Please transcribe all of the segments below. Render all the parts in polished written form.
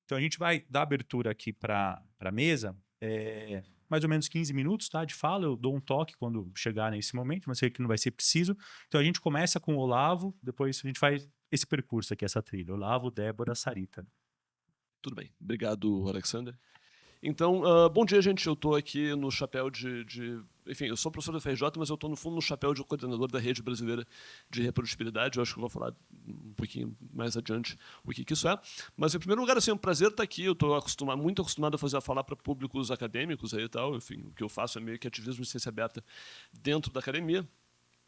Então, a gente vai dar abertura aqui para a mesa, mais ou menos 15 minutos, tá, de fala. Eu dou um toque quando chegar nesse momento, mas sei que não vai ser preciso. Então, a gente começa com o Olavo, depois a gente faz esse percurso aqui, essa trilha. Olavo, Débora, Sarita. Tudo bem. Obrigado, Alexander. Então, bom dia, gente. Eu estou aqui no chapéu Enfim, eu sou professor da FRJ, mas eu estou, no fundo, no chapéu de coordenador da Rede Brasileira de Reprodutibilidade. Eu acho que eu vou falar um pouquinho mais adiante o que isso é. Mas, em primeiro lugar, assim, é um prazer estar aqui. Eu estou muito acostumado a falar para públicos acadêmicos aí e tal. Enfim, o que eu faço é meio que ativismo de ciência aberta dentro da academia.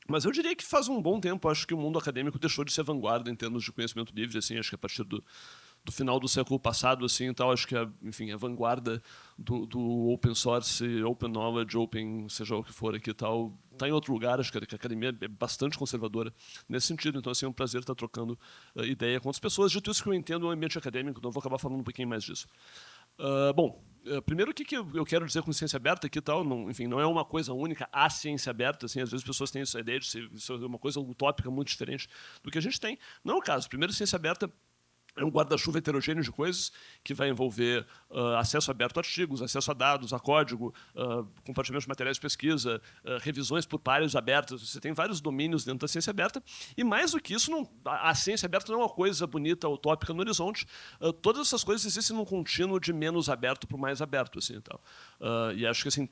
Mas eu diria que faz um bom tempo, acho que o mundo acadêmico deixou de ser vanguarda em termos de conhecimento livre, assim, acho que a partir do final do século passado, assim, então acho que a vanguarda do open source, open knowledge, open seja o que for aqui e tal, está em outro lugar. Acho que a academia é bastante conservadora nesse sentido. Então, assim, é um prazer estar trocando ideia com outras pessoas. Dito isso, que eu entendo o ambiente acadêmico, então eu vou acabar falando um pouquinho mais disso. Primeiro, o que eu quero dizer com ciência aberta aqui e tal, enfim, não é uma coisa única, a ciência aberta, assim, às vezes as pessoas têm essa ideia de ser uma coisa utópica muito diferente do que a gente tem. Não é o caso. Primeiro, ciência aberta é um guarda-chuva heterogêneo de coisas que vai envolver acesso aberto a artigos, acesso a dados, a código, compartilhamento de materiais de pesquisa, revisões por pares abertas. Você tem vários domínios dentro da ciência aberta. E mais do que isso, a ciência aberta não é uma coisa bonita, utópica no horizonte. Todas essas coisas existem num contínuo de menos aberto para o mais aberto. Assim, então. E acho que assim,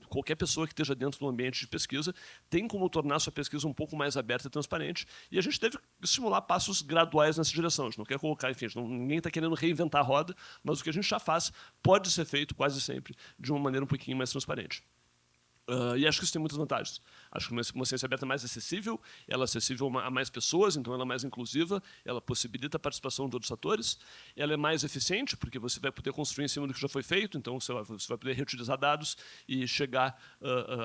qualquer pessoa que esteja dentro do ambiente de pesquisa tem como tornar a sua pesquisa um pouco mais aberta e transparente. E a gente deve estimular passos graduais nessa direção. A gente não quer colocar, enfim, ninguém está querendo reinventar a roda, mas o que a gente já faz pode ser feito quase sempre de uma maneira um pouquinho mais transparente. E acho que isso tem muitas vantagens. Acho que uma ciência aberta é mais acessível, ela é acessível a mais pessoas, então ela é mais inclusiva, ela possibilita a participação de outros atores, ela é mais eficiente, porque você vai poder construir em cima do que já foi feito, então você vai poder reutilizar dados e chegar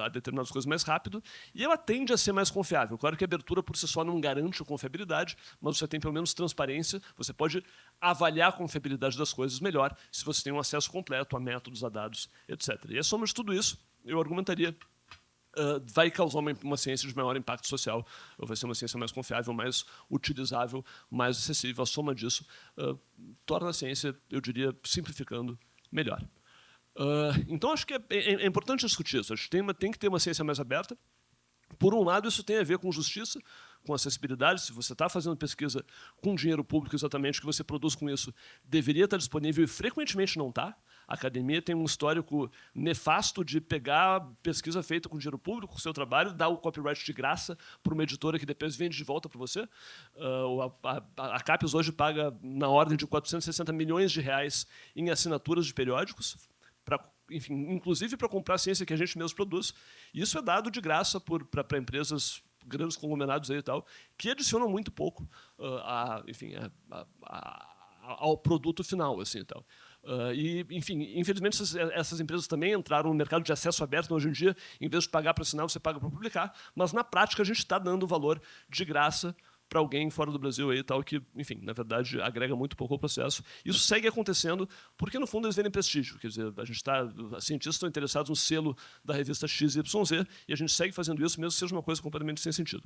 a determinadas coisas mais rápido, e ela tende a ser mais confiável. Claro que a abertura por si só não garante a confiabilidade, mas você tem pelo menos transparência, você pode avaliar a confiabilidade das coisas melhor se você tem um acesso completo a métodos, a dados, etc. E a soma de tudo isso, eu argumentaria, vai causar uma ciência de maior impacto social, ou vai ser uma ciência mais confiável, mais utilizável, mais acessível. A soma disso torna a ciência, eu diria, simplificando, melhor. Então, acho que é importante discutir isso. Acho que tem que ter uma ciência mais aberta. Por um lado, isso tem a ver com justiça, com acessibilidade. Se você está fazendo pesquisa com dinheiro público, exatamente o que você produz com isso deveria estar disponível e frequentemente não está. A academia tem um histórico nefasto de pegar pesquisa feita com dinheiro público, com o seu trabalho, dar o copyright de graça para uma editora que depois vende de volta para você. A CAPES hoje paga na ordem de 460 milhões de reais em assinaturas de periódicos, enfim, inclusive para comprar a ciência que a gente mesmo produz. E isso é dado de graça para empresas, grandes conglomerados aí e tal, que adicionam muito pouco ao produto final, assim, e tal. Enfim, infelizmente, essas empresas também entraram no mercado de acesso aberto. Hoje em dia, em vez de pagar para assinar, você paga para publicar. Mas, na prática, a gente está dando valor de graça para alguém fora do Brasil aí, tal, que, enfim, na verdade, agrega muito pouco ao processo. Isso segue acontecendo porque, no fundo, eles vendem prestígio. Quer dizer, os cientistas estão interessados no selo da revista XYZ e a gente segue fazendo isso, mesmo que seja uma coisa completamente sem sentido.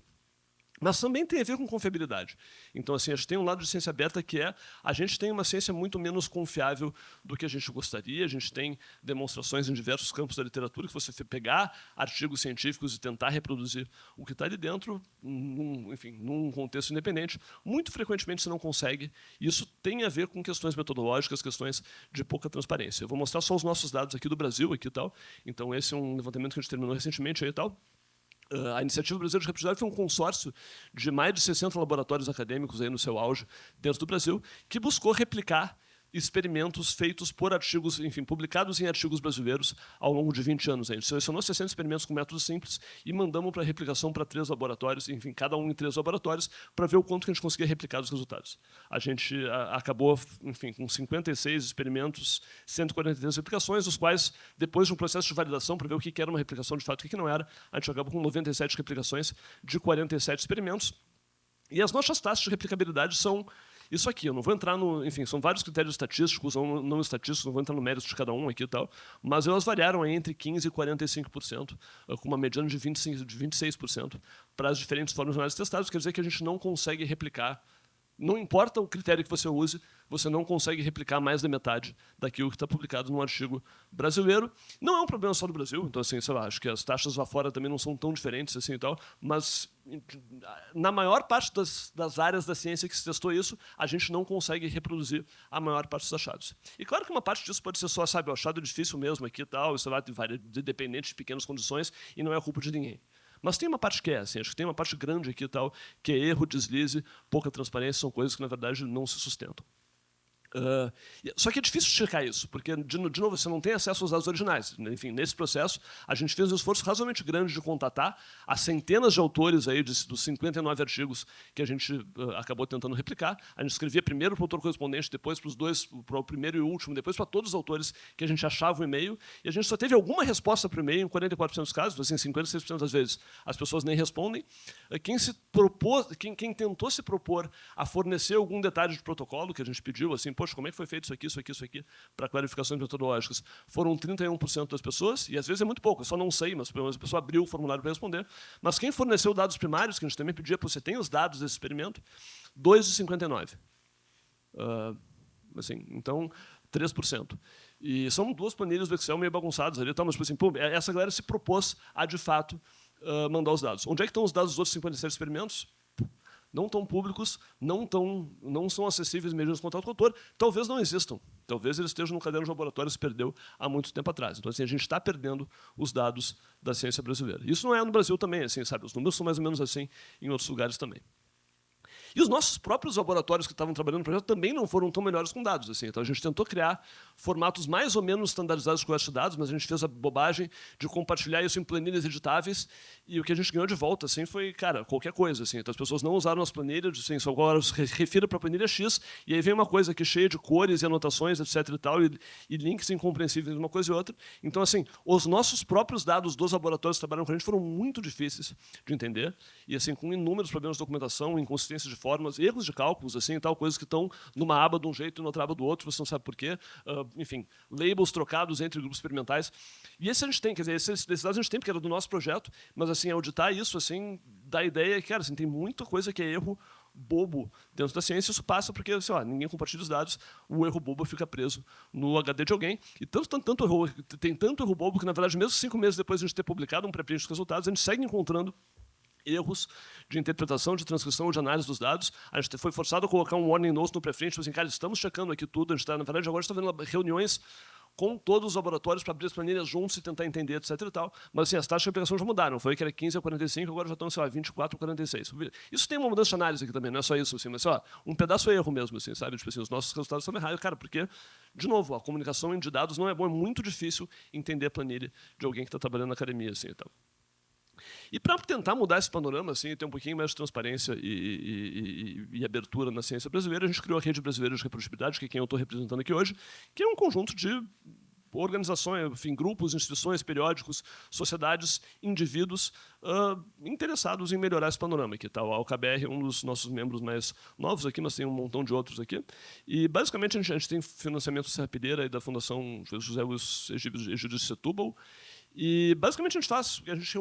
Mas também tem a ver com confiabilidade. Então, assim, a gente tem um lado de ciência aberta que a gente tem uma ciência muito menos confiável do que a gente gostaria. A gente tem demonstrações em diversos campos da literatura que você pegar artigos científicos e tentar reproduzir o que está ali dentro, num contexto independente, muito frequentemente você não consegue. E isso tem a ver com questões metodológicas, questões de pouca transparência. Eu vou mostrar só os nossos dados aqui do Brasil aqui e tal. Então, esse é um levantamento que a gente terminou recentemente aí e tal. A Iniciativa Brasileira de Reprodutibilidade foi um consórcio de mais de 60 laboratórios acadêmicos aí no seu auge dentro do Brasil, que buscou replicar experimentos feitos por artigos, enfim, publicados em artigos brasileiros ao longo de 20 anos. A gente selecionou 60 experimentos com métodos simples e mandamos para replicação para 3 laboratórios, enfim, cada um em 3 laboratórios, para ver o quanto que a gente conseguia replicar os resultados. A gente acabou, enfim, com 56 experimentos, 143 replicações, os quais, depois de um processo de validação para ver o que era uma replicação de fato e o que não era, a gente acabou com 97 replicações de 47 experimentos. E as nossas taxas de replicabilidade são isso aqui. Eu não vou entrar no... Enfim, são vários critérios estatísticos ou não estatísticos, não vou entrar no mérito de cada um aqui e tal, mas elas variaram aí entre 15% e 45%, com uma mediana de 26% para as diferentes formas de análise testadas. Quer dizer que a gente não consegue replicar. Não importa o critério que você use, você não consegue replicar mais da metade daquilo que está publicado num artigo brasileiro. Não é um problema só do Brasil, então, assim, sei lá, acho que as taxas lá fora também não são tão diferentes assim e tal, mas na maior parte das áreas da ciência que se testou isso, a gente não consegue reproduzir a maior parte dos achados. E claro que uma parte disso pode ser só, sabe, o achado difícil mesmo aqui e tal, sei lá, dependente de pequenas condições, e não é culpa de ninguém. Mas tem uma parte que é, assim, acho que tem uma parte grande aqui e tal, que é erro, deslize, pouca transparência, são coisas que, na verdade, não se sustentam. Só que é difícil checar isso, porque, de novo, você não tem acesso aos dados originais. Enfim, nesse processo, a gente fez um esforço razoavelmente grande de contatar as centenas de autores aí dos 59 artigos que a gente acabou tentando replicar. A gente escrevia primeiro para o autor correspondente, depois para os dois, para o primeiro e o último, depois para todos os autores que a gente achava o e-mail, e a gente só teve alguma resposta para o e-mail em 44% dos casos, assim, 56% das vezes as pessoas nem respondem. Quem tentou se propor a fornecer algum detalhe de protocolo que a gente pediu, assim, poxa, como é que foi feito isso aqui, para clarificações metodológicas? Foram 31% das pessoas, e às vezes é muito pouco, eu só não sei, mas pelo menos a pessoa abriu o formulário para responder. Mas quem forneceu dados primários, que a gente também pedia, você tem os dados desse experimento, 2 de 59. Assim, então, 3%. E são duas planilhas do Excel meio bagunçadas ali, tá? Mas tipo assim, pô, essa galera se propôs a, de fato, mandar os dados. Onde é que estão os dados dos outros 57 experimentos? Não estão públicos, não são acessíveis mediante de contato com o autor, talvez não existam. Talvez eles estejam no caderno de laboratório, se perdeu há muito tempo atrás. Então, assim, a gente está perdendo os dados da ciência brasileira. Isso não é no Brasil também, assim, sabe? Os números são mais ou menos assim em outros lugares também. E os nossos próprios laboratórios que estavam trabalhando no projeto também não foram tão melhores com dados. Assim. Então, a gente tentou criar formatos mais ou menos standardizados com esses dados, mas a gente fez a bobagem de compartilhar isso em planilhas editáveis, e o que a gente ganhou de volta assim, foi, cara, qualquer coisa. Assim. Então, as pessoas não usaram as planilhas, assim, só agora refira para a planilha X, e aí vem uma coisa aqui cheia de cores e anotações, etc. e tal, e links incompreensíveis de uma coisa e outra. Então, assim, os nossos próprios dados dos laboratórios que trabalham com a gente foram muito difíceis de entender, e assim, com inúmeros problemas de documentação, inconsistências de formas, erros de cálculos, assim, tal, coisas que estão numa aba de um jeito e na outra aba do outro, você não sabe por quê. Enfim, labels trocados entre grupos experimentais. E esse a gente tem, quer dizer, esses dados a gente tem, porque era do nosso projeto, mas assim, auditar isso, assim, dá a ideia que, cara, assim, tem muita coisa que é erro bobo dentro da ciência. Isso passa porque, sei lá, ninguém compartilha os dados, o erro bobo fica preso no HD de alguém. E tem tanto erro bobo que, na verdade, mesmo 5 meses depois de a gente ter publicado um pré-print dos resultados, a gente segue encontrando erros de interpretação, de transcrição, de análise dos dados. A gente foi forçado a colocar um warning note no pré-print, tipo assim, cara, estamos checando aqui tudo, a gente está, na verdade, agora está vendo reuniões com todos os laboratórios para abrir as planilhas juntos e tentar entender, etc. e tal. Mas assim, as taxas de aplicação já mudaram. Foi que era 15 a 45, agora já estão, sei lá, 24 a 46. Isso tem uma mudança de análise aqui também, não é só isso, assim, mas sei lá, um pedaço é erro mesmo, assim, sabe? Tipo assim, os nossos resultados são errados, cara, porque, de novo, a comunicação de dados não é boa, é muito difícil entender a planilha de alguém que está trabalhando na academia, assim, e tal. E para tentar mudar esse panorama, assim, ter um pouquinho mais de transparência e abertura na ciência brasileira, a gente criou a Rede Brasileira de Reprodutibilidade, que é quem eu estou representando aqui hoje, que é um conjunto de organizações, enfim, grupos, instituições, periódicos, sociedades, indivíduos interessados em melhorar esse panorama. Aqui, tá? O AlcaBR é um dos nossos membros mais novos aqui, mas tem um montão de outros aqui. E, basicamente, a gente tem financiamento da Serra Pilheira e da Fundação José Luiz Egídio de Setúbal. E, basicamente, a gente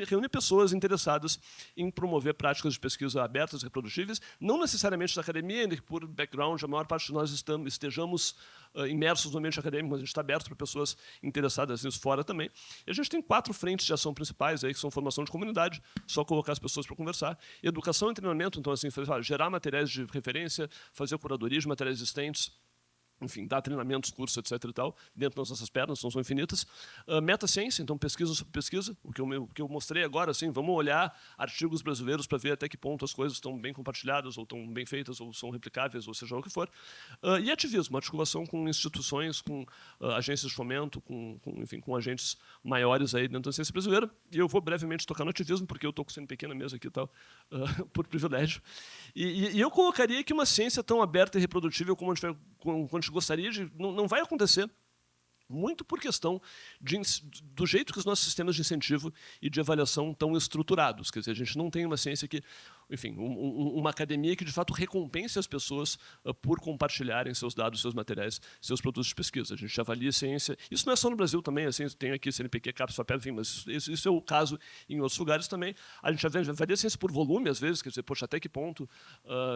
reúne pessoas interessadas em promover práticas de pesquisa abertas e reprodutíveis, não necessariamente da academia, ainda que por background, a maior parte de nós estejamos imersos no ambiente acadêmico, mas a gente está aberto para pessoas interessadas nisso fora também. E a gente tem 4 frentes de ação principais, aí, que são formação de comunidade, só colocar as pessoas para conversar, educação e treinamento, então, assim, gerar materiais de referência, fazer curadoria de materiais existentes, enfim, dar treinamentos, cursos, etc. e tal, dentro das nossas pernas, não são infinitas. Meta-ciência, então pesquisa sobre pesquisa, o que eu mostrei agora, assim, vamos olhar artigos brasileiros para ver até que ponto as coisas estão bem compartilhadas, ou estão bem feitas, ou são replicáveis, ou seja o que for. E ativismo, articulação com instituições, com agências de fomento, enfim, com agentes maiores aí dentro da ciência brasileira. E eu vou brevemente tocar no ativismo, porque eu estou sendo pequena mesa aqui e tal, por privilégio. E eu colocaria que uma ciência tão aberta e reprodutível como a gente gostaria de... Não vai acontecer, muito por questão do jeito que os nossos sistemas de incentivo e de avaliação estão estruturados. Quer dizer, a gente não tem uma ciência que enfim, uma academia que de fato recompense as pessoas por compartilharem seus dados, seus materiais, seus produtos de pesquisa. A gente avalia a ciência. Isso não é só no Brasil também, assim, tem aqui CNPq, CAPES, FAPESP, enfim, mas isso é o caso em outros lugares também. A gente avalia a ciência por volume, às vezes, quer dizer, poxa, até que ponto,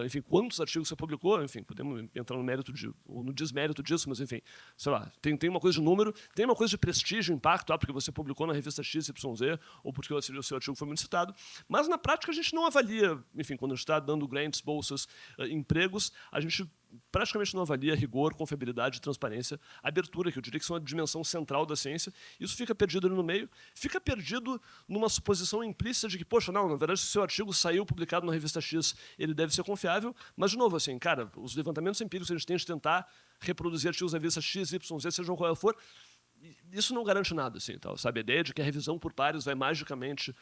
enfim, quantos artigos você publicou, enfim, podemos entrar no mérito ou no desmérito disso, mas enfim, sei lá, tem uma coisa de número, tem uma coisa de prestígio, impacto, porque você publicou na revista XYZ, ou porque o seu artigo foi muito citado, mas na prática a gente não avalia, enfim, quando a gente está dando grants, bolsas, empregos, a gente praticamente não avalia rigor, confiabilidade, transparência, abertura, que eu diria que são a dimensão central da ciência. Isso fica perdido ali no meio, fica perdido numa suposição implícita de que, poxa, não, na verdade, se o seu artigo saiu publicado na revista X, ele deve ser confiável, mas, de novo, assim, cara, os levantamentos empíricos que a gente tem de tentar reproduzir artigos da revista X, Y, Z, seja qual for, isso não garante nada, assim, tal, sabe? A ideia de que a revisão por pares vai magicamente,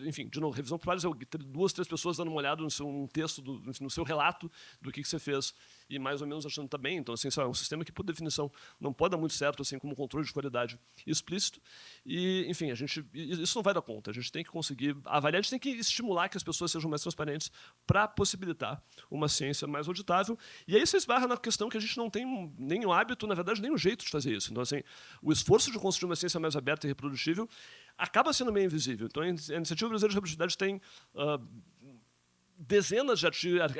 enfim, de novo, revisão por pares é 2, 3 pessoas dando uma olhada no seu texto, no seu relato do que você fez e mais ou menos achando que está bem. Então, assim, é um sistema que, por definição, não pode dar muito certo, assim, como controle de qualidade explícito. E, enfim, isso não vai dar conta. A gente tem que conseguir avaliar, a gente tem que estimular que as pessoas sejam mais transparentes para possibilitar uma ciência mais auditável. E aí você esbarra na questão que a gente não tem nem o hábito, na verdade, nem o jeito de fazer isso. Então, assim, o esforço de construir uma ciência mais aberta e reprodutível acaba sendo meio invisível. Então, a Iniciativa Brasileira de Reprodutibilidade tem dezenas de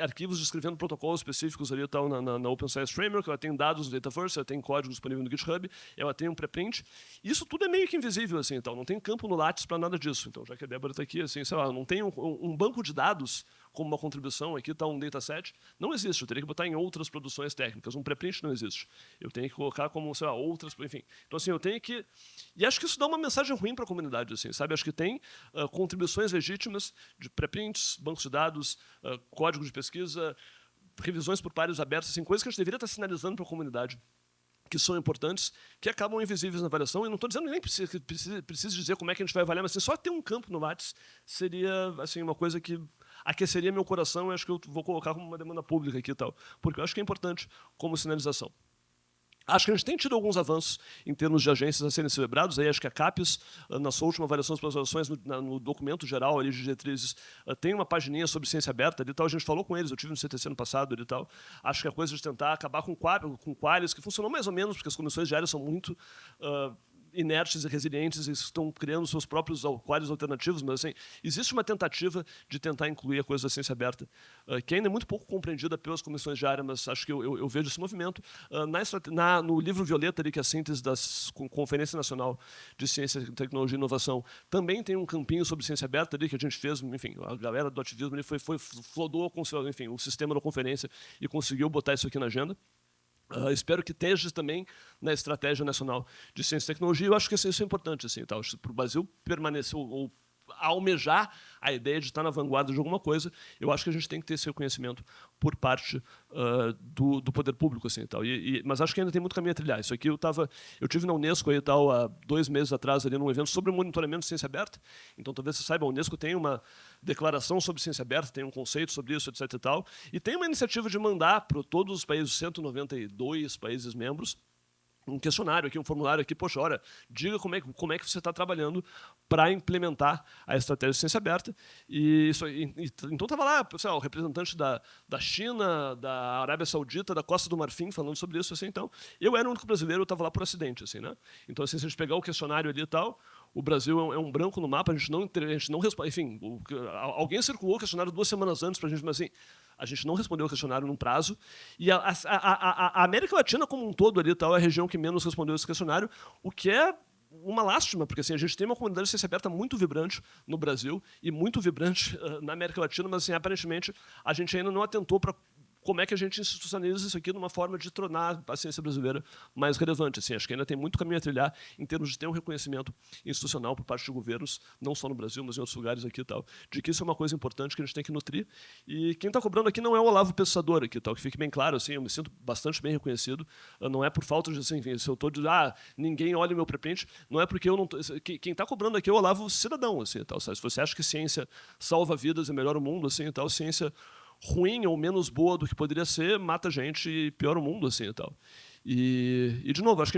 arquivos descrevendo protocolos específicos ali tal, na Open Science Framework, ela tem dados no Dataverse, ela tem código disponível no GitHub, ela tem um preprint. Isso tudo é meio que invisível, assim, então, não tem campo no Lattes para nada disso. Então, já que a Débora está aqui, assim, sei lá, não tem um banco de dados como uma contribuição, aqui está um dataset, não existe. Eu teria que botar em outras produções técnicas. Um preprint não existe. Eu tenho que colocar como, sei lá, outras, enfim. Então, assim, eu tenho que... E acho que isso dá uma mensagem ruim para a comunidade, assim, sabe? Acho que tem contribuições legítimas de preprints, bancos de dados, código de pesquisa, revisões por pares abertos, assim, coisas que a gente deveria estar sinalizando para a comunidade, que são importantes, que acabam invisíveis na avaliação. E não estou dizendo nem precisa dizer como é que a gente vai avaliar, mas assim, só ter um campo no Lattes seria assim, uma coisa que aqueceria meu coração e acho que eu vou colocar como uma demanda pública aqui e tal, porque eu acho que é importante como sinalização. Acho que a gente tem tido alguns avanços em termos de agências a serem celebrados. Aí acho que a CAPES, na sua última avaliação das pós-graduações, no documento geral ali de diretrizes, tem uma pagininha sobre ciência aberta ali, tal. A gente falou com eles, eu tive no CTC ano passado ali, tal. Acho que a coisa de tentar acabar com qualis, que funcionou mais ou menos, porque as comissões diárias são muito inertes e resilientes e estão criando seus próprios quadros alternativos, mas assim, existe uma tentativa de tentar incluir a coisa da ciência aberta, que ainda é muito pouco compreendida pelas comissões de área, mas acho que eu vejo esse movimento. No livro Violeta, ali, que é a síntese da Conferência Nacional de Ciência, Tecnologia e Inovação, também tem um campinho sobre ciência aberta ali, que a gente fez, enfim, a galera do ativismo ali flodou enfim, o sistema da conferência e conseguiu botar isso aqui na agenda. Espero que esteja também na Estratégia Nacional de Ciência e Tecnologia. Eu acho que isso é importante, assim, tá? Para o Brasil permanecer ou almejar a ideia de estar na vanguarda de alguma coisa, eu acho que a gente tem que ter esse reconhecimento por parte do poder público, assim, tal. Mas acho que ainda tem muito caminho a trilhar. Isso aqui eu tive na Unesco aí, tal, há 2 meses atrás ali num evento sobre monitoramento de ciência aberta. Então, talvez você saiba, a Unesco tem uma declaração sobre ciência aberta, tem um conceito sobre isso, etc. e tal, e tem uma iniciativa de mandar para todos os países, 192 países membros, um questionário aqui, um formulário aqui, poxa, olha, diga como é que você está trabalhando para implementar a estratégia de ciência aberta. Então estava lá, pessoal, o representante da China, da Arábia Saudita, da Costa do Marfim, falando sobre isso. Assim, então, eu era o único brasileiro, eu estava lá por acidente. Assim, né? Então, assim, se a gente pegar o questionário ali e tal, o Brasil é um branco no mapa, a gente não responde. Enfim, alguém circulou o questionário 2 semanas antes para a gente, mas assim, a gente não respondeu o questionário num prazo. E a América Latina como um todo ali, tal, é a região que menos respondeu esse questionário, o que é uma lástima, porque assim, a gente tem uma comunidade de ciência aberta muito vibrante no Brasil e muito vibrante na América Latina, mas assim, aparentemente a gente ainda não atentou para como é que a gente institucionaliza isso aqui de uma forma de tornar a ciência brasileira mais relevante. Assim, acho que ainda tem muito caminho a trilhar em termos de ter um reconhecimento institucional por parte de governos, não só no Brasil, mas em outros lugares aqui e tal, de que isso é uma coisa importante que a gente tem que nutrir. E quem está cobrando aqui não é o Olavo Pesquisador aqui, tal, que fique bem claro, assim, eu me sinto bastante bem reconhecido, não é por falta de, assim, enfim, se eu estou dizendo, ninguém olha o meu preprint, não é porque eu não tô, quem está cobrando aqui é o Olavo cidadão, assim, tal, sabe? Se você acha que ciência salva vidas e melhora o mundo, assim, tal, ciência ruim ou menos boa do que poderia ser, mata gente e piora o mundo, assim, e tal. E, de novo, acho que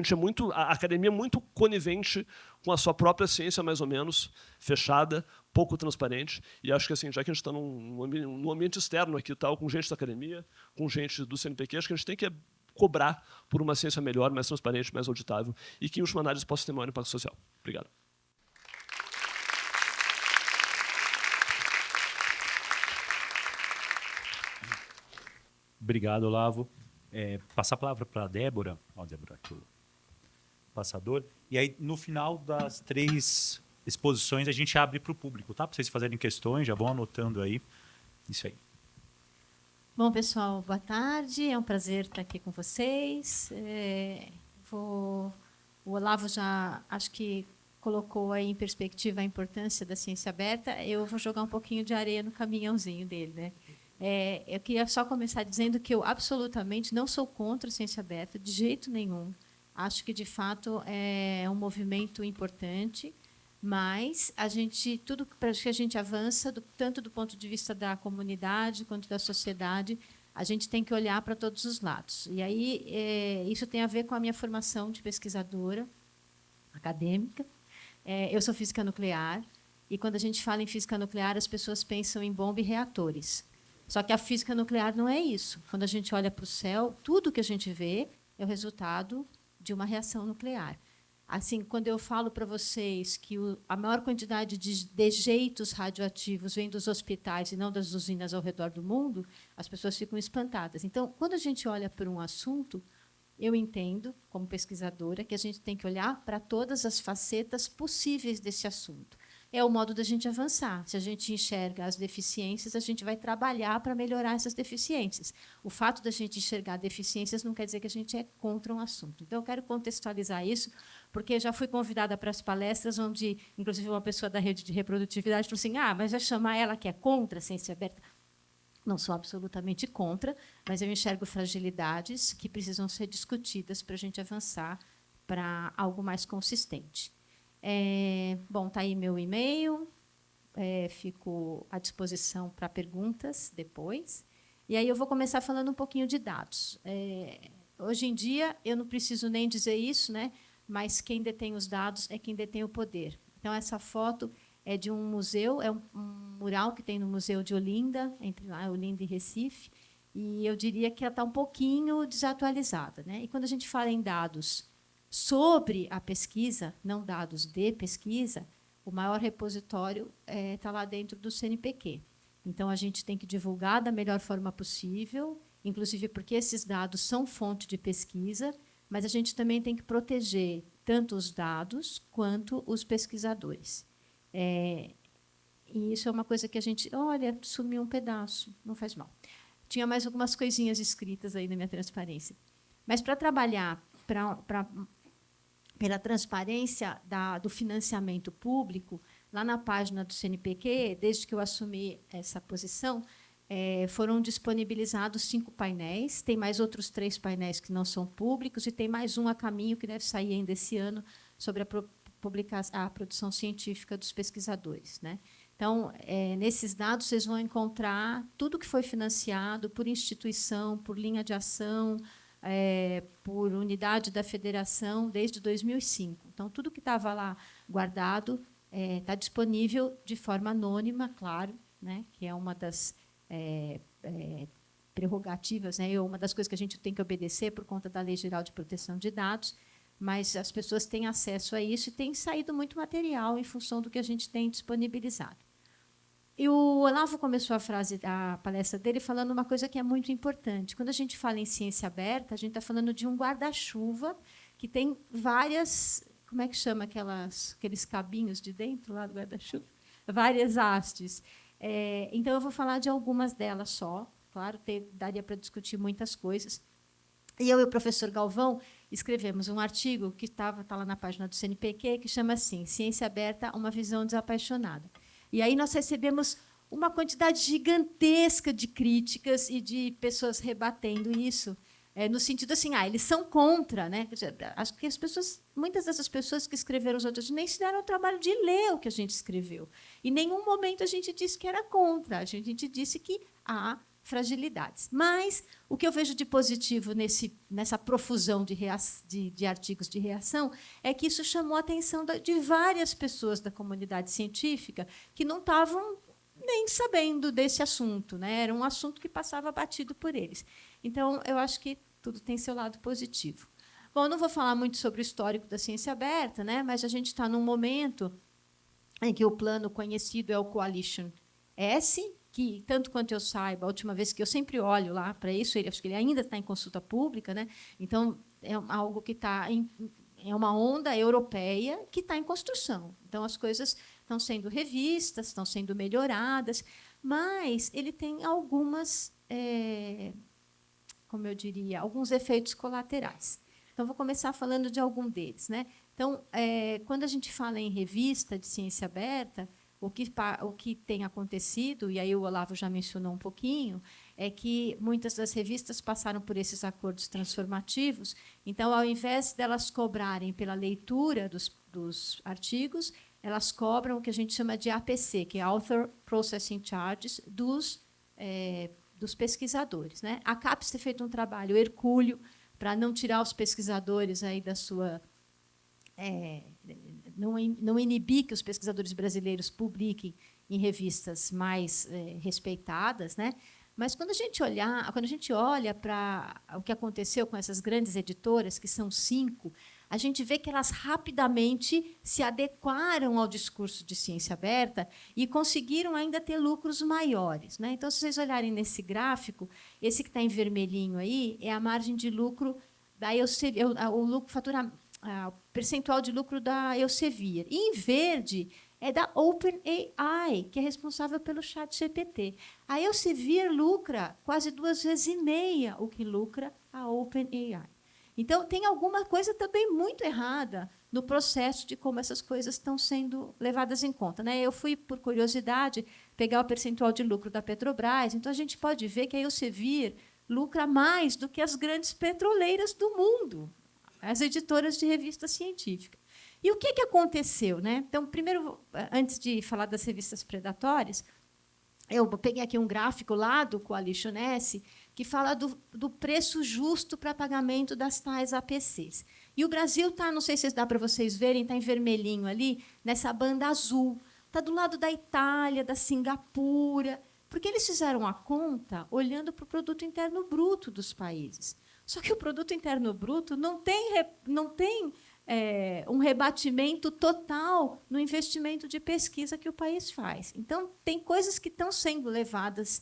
a academia é muito conivente com a sua própria ciência, mais ou menos, fechada, pouco transparente, e acho que, assim, já que a gente está num ambiente externo aqui, tal, com gente da academia, com gente do CNPq, acho que a gente tem que cobrar por uma ciência melhor, mais transparente, mais auditável, e que, em última análise, possa ter maior impacto social. Obrigado. Obrigado, Olavo. Passar a palavra para a Débora. Ó, Débora, aqui o passador. E aí, no final das 3 exposições, a gente abre para o público, tá? Para vocês fazerem questões, já vão anotando aí. Isso aí. Bom, pessoal, boa tarde. É um prazer estar aqui com vocês. O Olavo já, acho que, colocou aí em perspectiva a importância da ciência aberta. Eu vou jogar um pouquinho de areia no caminhãozinho dele, né? Eu queria só começar dizendo que eu absolutamente não sou contra a ciência aberta, de jeito nenhum. Acho que, de fato, é um movimento importante, mas tudo para que a gente avança, tanto do ponto de vista da comunidade quanto da sociedade, a gente tem que olhar para todos os lados. E aí isso tem a ver com a minha formação de pesquisadora acadêmica. Eu sou física nuclear, e quando a gente fala em física nuclear, as pessoas pensam em bomba e reatores. Só que a física nuclear não é isso. Quando a gente olha para o céu, tudo que a gente vê é o resultado de uma reação nuclear. Assim, quando eu falo para vocês que a maior quantidade de dejeitos radioativos vem dos hospitais e não das usinas ao redor do mundo, as pessoas ficam espantadas. Então, quando a gente olha para um assunto, eu entendo, como pesquisadora, que a gente tem que olhar para todas as facetas possíveis desse assunto. É o modo da gente avançar. Se a gente enxerga as deficiências, a gente vai trabalhar para melhorar essas deficiências. O fato da gente enxergar deficiências não quer dizer que a gente é contra um assunto. Então, eu quero contextualizar isso, porque já fui convidada para as palestras onde, inclusive, uma pessoa da rede de reprodutividade falou assim: mas vai chamar ela que é contra a ciência aberta? Não sou absolutamente contra, mas eu enxergo fragilidades que precisam ser discutidas para a gente avançar para algo mais consistente. Bom, está aí meu e-mail, fico à disposição para perguntas depois. E aí eu vou começar falando um pouquinho de dados. Hoje em dia, eu não preciso nem dizer isso, né? Mas quem detém os dados é quem detém o poder. Então, essa foto é de um museu, é um mural que tem no Museu de Olinda, entre lá Olinda e Recife, e eu diria que ela está um pouquinho desatualizada, né? E quando a gente fala em dados sobre a pesquisa, não dados de pesquisa, o maior repositório está lá dentro do CNPq. Então, a gente tem que divulgar da melhor forma possível, inclusive porque esses dados são fonte de pesquisa, mas a gente também tem que proteger tanto os dados quanto os pesquisadores. E isso é uma coisa que a gente... Olha, sumiu um pedaço, não faz mal. Tinha mais algumas coisinhas escritas aí na minha transparência. Mas, para trabalhar pela transparência do financiamento público, lá na página do CNPq, desde que eu assumi essa posição, foram disponibilizados 5 painéis, tem mais outros 3 painéis que não são públicos, e tem mais um a caminho, que deve sair ainda esse ano, sobre a produção científica dos pesquisadores, né? Então, nesses dados, vocês vão encontrar tudo que foi financiado por instituição, por linha de ação, por unidade da federação desde 2005. Então, tudo que estava lá guardado está disponível de forma anônima, claro, né, que é uma das prerrogativas, né, uma das coisas que a gente tem que obedecer por conta da Lei Geral de Proteção de Dados, mas as pessoas têm acesso a isso e tem saído muito material em função do que a gente tem disponibilizado. E o Olavo começou a palestra dele falando uma coisa que é muito importante. Quando a gente fala em ciência aberta, a gente está falando de um guarda-chuva que tem várias... Como é que chama aqueles cabinhos de dentro lá do guarda-chuva? Várias hastes. Então, eu vou falar de algumas delas só. Claro, daria para discutir muitas coisas. E eu e o professor Galvão escrevemos um artigo que está lá na página do CNPq, que chama assim: Ciência Aberta, uma visão desapaixonada. E aí nós recebemos uma quantidade gigantesca de críticas e de pessoas rebatendo isso, no sentido assim, eles são contra, né? Acho que muitas dessas pessoas que escreveram os outros nem se deram o trabalho de ler o que a gente escreveu. Em nenhum momento a gente disse que era contra, a gente disse que há fragilidades. Mas o que eu vejo de positivo nessa profusão de artigos de reação é que isso chamou a atenção de várias pessoas da comunidade científica que não estavam nem sabendo desse assunto, né? Era um assunto que passava batido por eles. Então, eu acho que tudo tem seu lado positivo. Bom, eu não vou falar muito sobre o histórico da ciência aberta, né? Mas a gente está num momento em que o plano conhecido é o Coalition S, que, tanto quanto eu saiba, a última vez que eu sempre olho lá para isso, acho que ele ainda está em consulta pública, né? Então, é algo que está é uma onda europeia que está em construção. Então, as coisas estão sendo revistas, estão sendo melhoradas, mas ele tem algumas, como eu diria, alguns efeitos colaterais. Então, vou começar falando de algum deles, né? Então, quando a gente fala em revista de ciência aberta, o que tem acontecido, e aí o Olavo já mencionou um pouquinho, é que muitas das revistas passaram por esses acordos transformativos. Então, ao invés delas cobrarem pela leitura dos artigos, elas cobram o que a gente chama de APC, que é Author Processing Charges, dos pesquisadores, né? A CAPES tem feito um trabalho hercúleo para não tirar os pesquisadores aí da sua... não inibir que os pesquisadores brasileiros publiquem em revistas mais respeitadas, né? Mas quando a gente olha para o que aconteceu com essas grandes editoras, que são 5, a gente vê que elas rapidamente se adequaram ao discurso de ciência aberta e conseguiram ainda ter lucros maiores, né? Então, se vocês olharem nesse gráfico, esse que está em vermelhinho aí é a margem de lucro da Elsevier, o percentual de lucro da Elsevier. E em verde é da OpenAI, que é responsável pelo ChatGPT. A Elsevier lucra quase 2,5 vezes o que lucra a OpenAI. Então, tem alguma coisa também muito errada no processo de como essas coisas estão sendo levadas em conta, né? Eu fui, por curiosidade, pegar o percentual de lucro da Petrobras. Então, a gente pode ver que a Elsevier lucra mais do que as grandes petroleiras do mundo, as editoras de revista científica. E o que aconteceu, né? Então, primeiro, antes de falar das revistas predatórias, eu peguei aqui um gráfico lá do Coalition S, que fala do preço justo para pagamento das tais APCs. E o Brasil está, não sei se dá para vocês verem, está em vermelhinho ali, nessa banda azul. Está do lado da Itália, da Singapura, porque eles fizeram a conta olhando para o produto interno bruto dos países. Só que o produto interno bruto não tem um rebatimento total no investimento de pesquisa que o país faz. Então, tem coisas que estão sendo levadas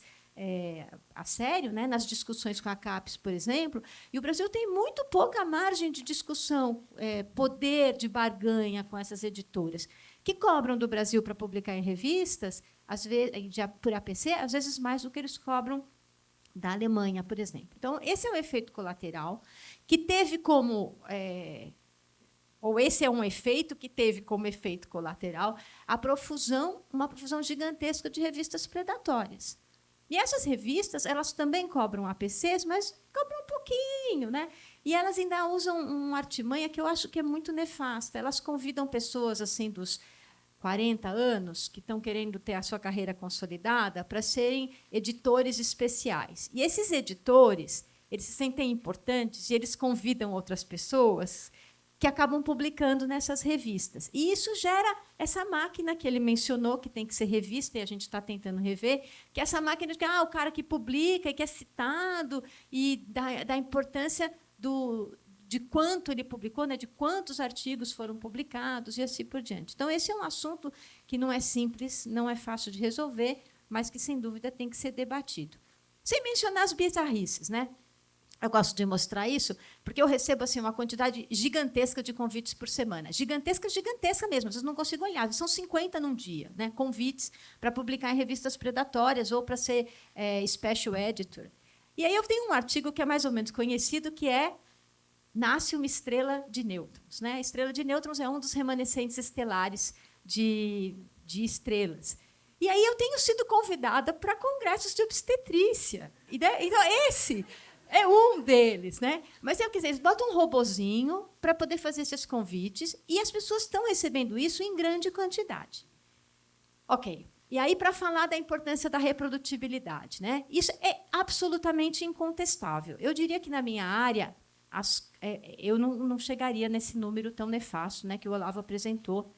a sério, né, nas discussões com a CAPES, por exemplo, e o Brasil tem muito pouca margem de discussão, poder de barganha com essas editoras, que cobram do Brasil para publicar em revistas, às vezes, por APC, às vezes mais do que eles cobram da Alemanha, por exemplo. Então, esse é um efeito colateral que teve como... ou esse é um efeito que teve como efeito colateral uma profusão gigantesca de revistas predatórias. E essas revistas, elas também cobram APCs, mas cobram um pouquinho, né? E elas ainda usam uma artimanha que eu acho que é muito nefasta. Elas convidam pessoas assim dos 40 anos que estão querendo ter a sua carreira consolidada para serem editores especiais. E esses editores, eles se sentem importantes e eles convidam outras pessoas que acabam publicando nessas revistas. E isso gera essa máquina que ele mencionou, que tem que ser revista, e a gente está tentando rever, que é essa máquina de que o cara que publica e que é citado, e da importância de quanto ele publicou, né, de quantos artigos foram publicados, e assim por diante. Então, esse é um assunto que não é simples, não é fácil de resolver, mas que, sem dúvida, tem que ser debatido. Sem mencionar as bizarrices, né? Eu gosto de mostrar isso, porque eu recebo assim, uma quantidade gigantesca de convites por semana. Gigantesca mesmo, vocês não conseguem olhar. São 50 num dia, né? Convites para publicar em revistas predatórias ou para ser special editor. E aí eu tenho um artigo que é mais ou menos conhecido, que é Nasce uma estrela de nêutrons, né? A estrela de nêutrons é um dos remanescentes estelares de estrelas. E aí eu tenho sido convidada para congressos de obstetrícia. Então, esse... é um deles, né? Mas eles botam um robozinho para poder fazer esses convites e as pessoas estão recebendo isso em grande quantidade. Ok. E aí, para falar da importância da reprodutibilidade, né? Isso é absolutamente incontestável. Eu diria que, na minha área, eu não chegaria nesse número tão nefasto, né, que o Olavo apresentou,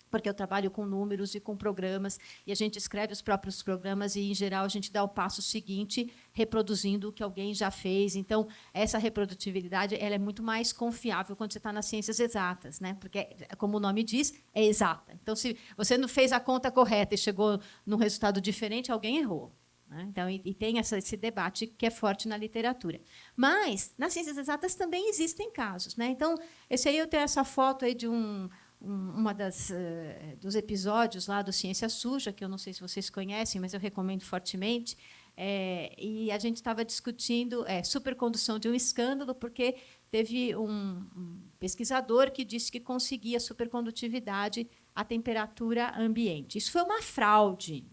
porque eu trabalho com números e com programas, e a gente escreve os próprios programas e, em geral, a gente dá o passo seguinte, reproduzindo o que alguém já fez. Então, essa reprodutibilidade ela é muito mais confiável quando você está nas ciências exatas, né? Porque, como o nome diz, é exata. Então, se você não fez a conta correta e chegou num resultado diferente, alguém errou. Né? Então, e tem esse debate que é forte na literatura. Mas, nas ciências exatas também existem casos. Né? Então, esse aí eu tenho essa foto aí de dos episódios lá do Ciência Suja, que eu não sei se vocês conhecem, mas eu recomendo fortemente. E a gente estava discutindo supercondução de um escândalo, porque teve um pesquisador que disse que conseguia supercondutividade à temperatura ambiente. Isso foi uma fraude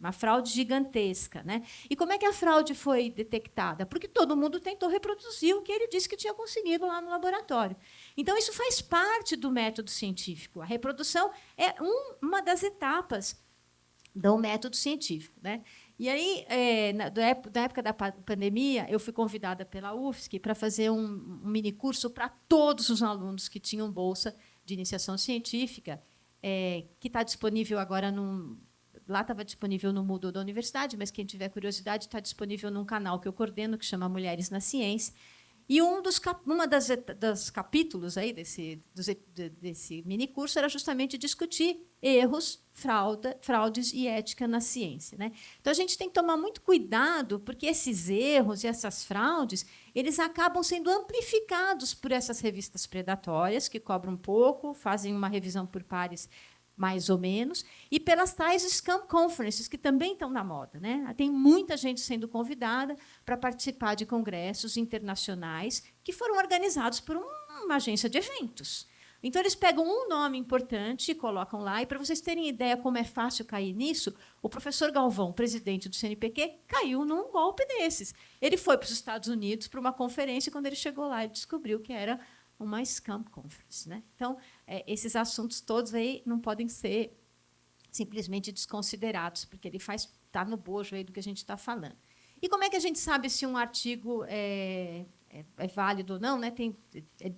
gigantesca. Né? E como é que a fraude foi detectada? Porque todo mundo tentou reproduzir o que ele disse que tinha conseguido lá no laboratório. Então, isso faz parte do método científico. A reprodução é uma das etapas do método científico. Né? E aí, na época da pandemia, eu fui convidada pela UFSC para fazer um minicurso para todos os alunos que tinham bolsa de iniciação científica, que está disponível agora lá estava disponível no Moodle da universidade, mas quem tiver curiosidade está disponível num canal que eu coordeno, que chama Mulheres na Ciência. E uma das capítulos aí desse minicurso era justamente discutir erros, fraudes e ética na ciência. Né? Então, a gente tem que tomar muito cuidado, porque esses erros e essas fraudes eles acabam sendo amplificados por essas revistas predatórias, que cobram pouco, fazem uma revisão por pares mais ou menos, e pelas tais Scam Conferences, que também estão na moda. Né? Tem muita gente sendo convidada para participar de congressos internacionais que foram organizados por uma agência de eventos. Então, eles pegam um nome importante e colocam lá, e, para vocês terem ideia como é fácil cair nisso, o professor Galvão, presidente do CNPq, caiu num golpe desses. Ele foi para os Estados Unidos para uma conferência, e, quando ele chegou lá, ele descobriu que era uma Scam Conference. Né? Então, esses assuntos todos aí não podem ser simplesmente desconsiderados, porque ele está no bojo aí do que a gente está falando. E como é que a gente sabe se um artigo é válido ou não? Né?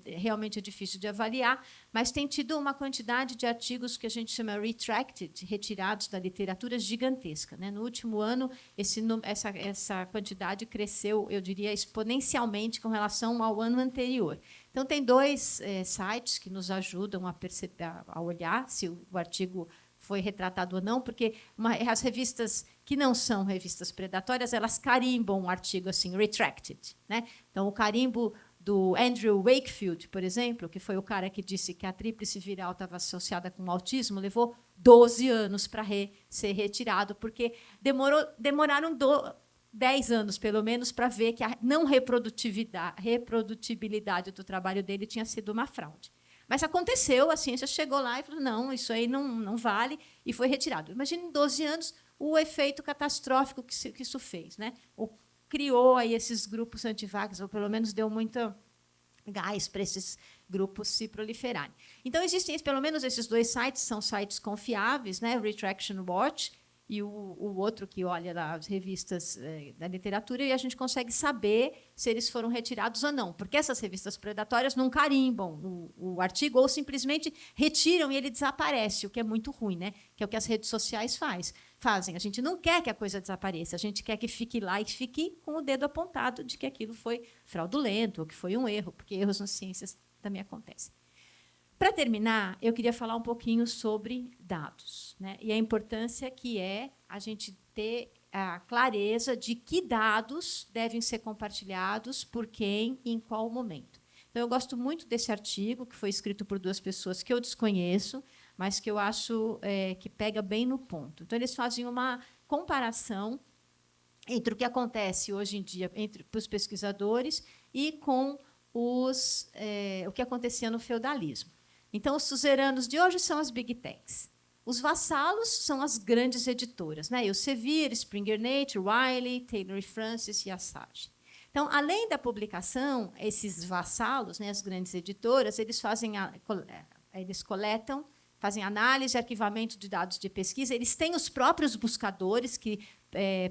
Realmente é difícil de avaliar, mas tem tido uma quantidade de artigos que a gente chama retracted, retirados da literatura, gigantesca. Né? No último ano, essa quantidade cresceu, eu diria, exponencialmente com relação ao ano anterior. Então, tem dois sites que nos ajudam a olhar se o artigo foi retratado ou não, porque as revistas que não são revistas predatórias, elas carimbam um artigo assim, retracted. Né? Então, o carimbo do Andrew Wakefield, por exemplo, que foi o cara que disse que a tríplice viral estava associada com o autismo, levou 12 anos para ser retirado, porque demoraram 10 anos, pelo menos, para ver que a não reprodutibilidade do trabalho dele tinha sido uma fraude. Mas aconteceu, a ciência chegou lá e falou, não, isso aí não vale, e foi retirado. Imagine, em 12 anos, o efeito catastrófico que isso fez. Né? Criou aí esses grupos antivax, ou pelo menos deu muito gás para esses grupos se proliferarem. Então, existem pelo menos esses dois sites, são sites confiáveis, né? Retraction Watch, e o outro que olha as revistas da literatura, e a gente consegue saber se eles foram retirados ou não, porque essas revistas predatórias não carimbam o artigo ou simplesmente retiram e ele desaparece, o que é muito ruim, né? Que é o que as redes sociais fazem. A gente não quer que a coisa desapareça, a gente quer que fique lá e fique com o dedo apontado de que aquilo foi fraudulento ou que foi um erro, porque erros nas ciências também acontecem. Para terminar, eu queria falar um pouquinho sobre dados, né? E a importância que é a gente ter a clareza de que dados devem ser compartilhados por quem e em qual momento. Então, eu gosto muito desse artigo, que foi escrito por duas pessoas que eu desconheço, mas que eu acho que pega bem no ponto. Então, eles fazem uma comparação entre o que acontece hoje em dia entre os pesquisadores e com o que acontecia no feudalismo. Então, os suzeranos de hoje são as big techs. Os vassalos são as grandes editoras, né? Elsevier, Springer Nature, Wiley, Taylor & Francis e Assage. Então, além da publicação, esses vassalos, né, as grandes editoras, eles coletam fazem análise e arquivamento de dados de pesquisa. Eles têm os próprios buscadores que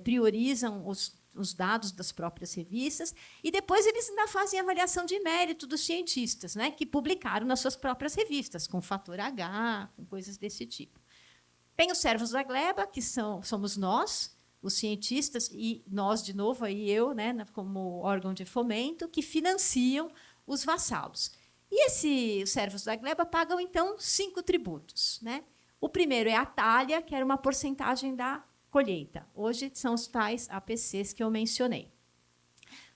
priorizam os dados das próprias revistas, e depois eles ainda fazem avaliação de mérito dos cientistas, né, que publicaram nas suas próprias revistas, com fator H, com coisas desse tipo. Tem os servos da gleba, que somos nós, os cientistas, e nós, de novo, aí eu, né, como órgão de fomento, que financiam os vassalos. E esses servos da gleba pagam, então, 5 tributos. Né? O primeiro é a talha, que era uma porcentagem da colheita. Hoje são os tais APCs que eu mencionei.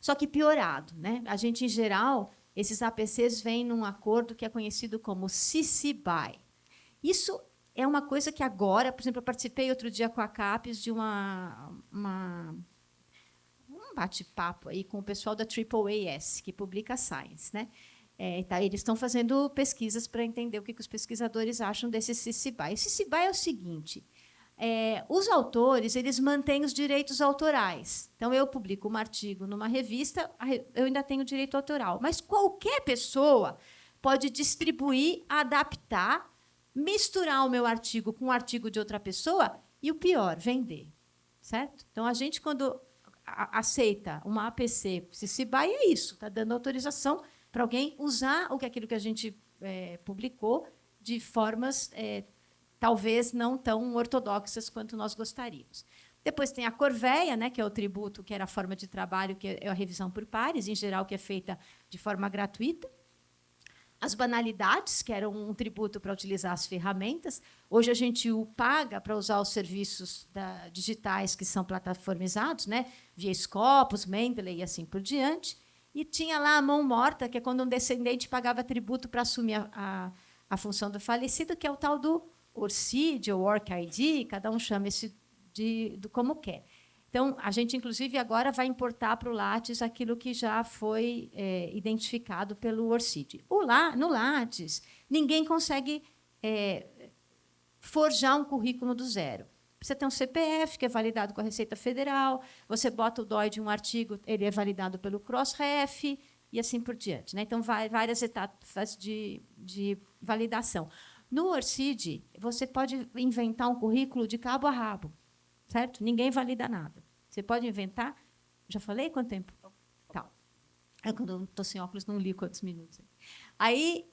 Só que piorado. Né? A gente, em geral, esses APCs vêm num acordo que é conhecido como CC BY. Isso é uma coisa que agora, por exemplo, eu participei outro dia com a CAPES de um bate-papo aí com o pessoal da AAAS, que publica Science. Né? Eles estão fazendo pesquisas para entender o que os pesquisadores acham desse CC BY. O CC BY é o seguinte: os autores eles mantêm os direitos autorais. Então, eu publico um artigo numa revista, eu ainda tenho direito autoral. Mas qualquer pessoa pode distribuir, adaptar, misturar o meu artigo com um artigo de outra pessoa e, o pior, vender. Certo? Então, a gente, quando aceita uma APC CC BY, é isso, está dando autorização para alguém usar aquilo que a gente publicou de formas talvez não tão ortodoxas quanto nós gostaríamos. Depois tem a corveia, né, que é o tributo, que era a forma de trabalho, que é a revisão por pares, em geral, que é feita de forma gratuita. As banalidades, que eram um tributo para utilizar as ferramentas. Hoje, a gente o paga para usar os serviços digitais que são plataformizados, né, via Scopus, Mendeley e assim por diante. E tinha lá a mão morta, que é quando um descendente pagava tributo para assumir a função do falecido, que é o tal do ORCID ou ORCID, cada um chama esse do como quer. Então, a gente, inclusive, agora vai importar para o Lattes aquilo que já foi identificado pelo ORCID. No Lattes, ninguém consegue forjar um currículo do zero. Você tem um CPF, que é validado com a Receita Federal, você bota o DOI de um artigo, ele é validado pelo Crossref, e assim por diante. Né? Então, várias etapas de validação. No ORCID, você pode inventar um currículo de cabo a rabo, certo? Ninguém valida nada. Você pode inventar. Já falei quanto tempo? Tá. Quando estou sem óculos, não li quantos minutos. Aí,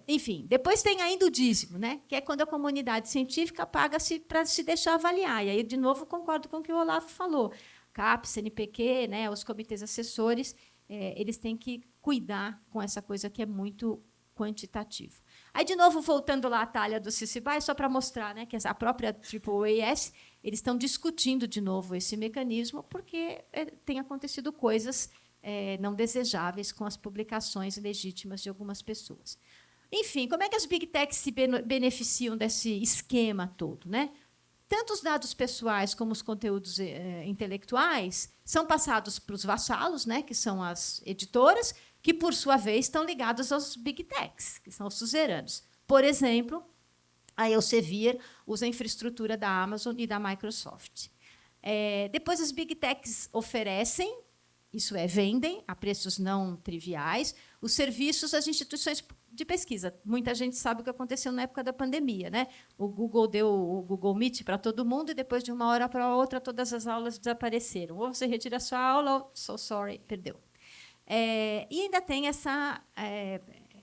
enfim, depois tem ainda o dízimo, né? Que é quando a comunidade científica paga-se para se deixar avaliar. E aí, de novo, concordo com o que o Olavo falou. CAPES, CNPq, né, os comitês assessores, eles têm que cuidar com essa coisa que é muito quantitativo. Aí, de novo, voltando lá à talha do CC BY, só para mostrar, né, que a própria AAAS, eles estão discutindo de novo esse mecanismo, porque tem acontecido coisas não desejáveis com as publicações legítimas de algumas pessoas. Enfim, como é que as Big Techs se beneficiam desse esquema todo? Né? Tanto os dados pessoais como os conteúdos intelectuais são passados para os vassalos, né, que são as editoras, que, por sua vez, estão ligados aos Big Techs, que são os suzeranos. Por exemplo, a Elsevier usa a infraestrutura da Amazon e da Microsoft. Depois, as Big Techs oferecem, isso é, vendem, a preços não triviais, os serviços às instituições de pesquisa. Muita gente sabe o que aconteceu na época da pandemia. Né? O Google deu o Google Meet para todo mundo e, depois de uma hora para outra, todas as aulas desapareceram. Ou você retira a sua aula, ou, so sorry, perdeu. E ainda tem essa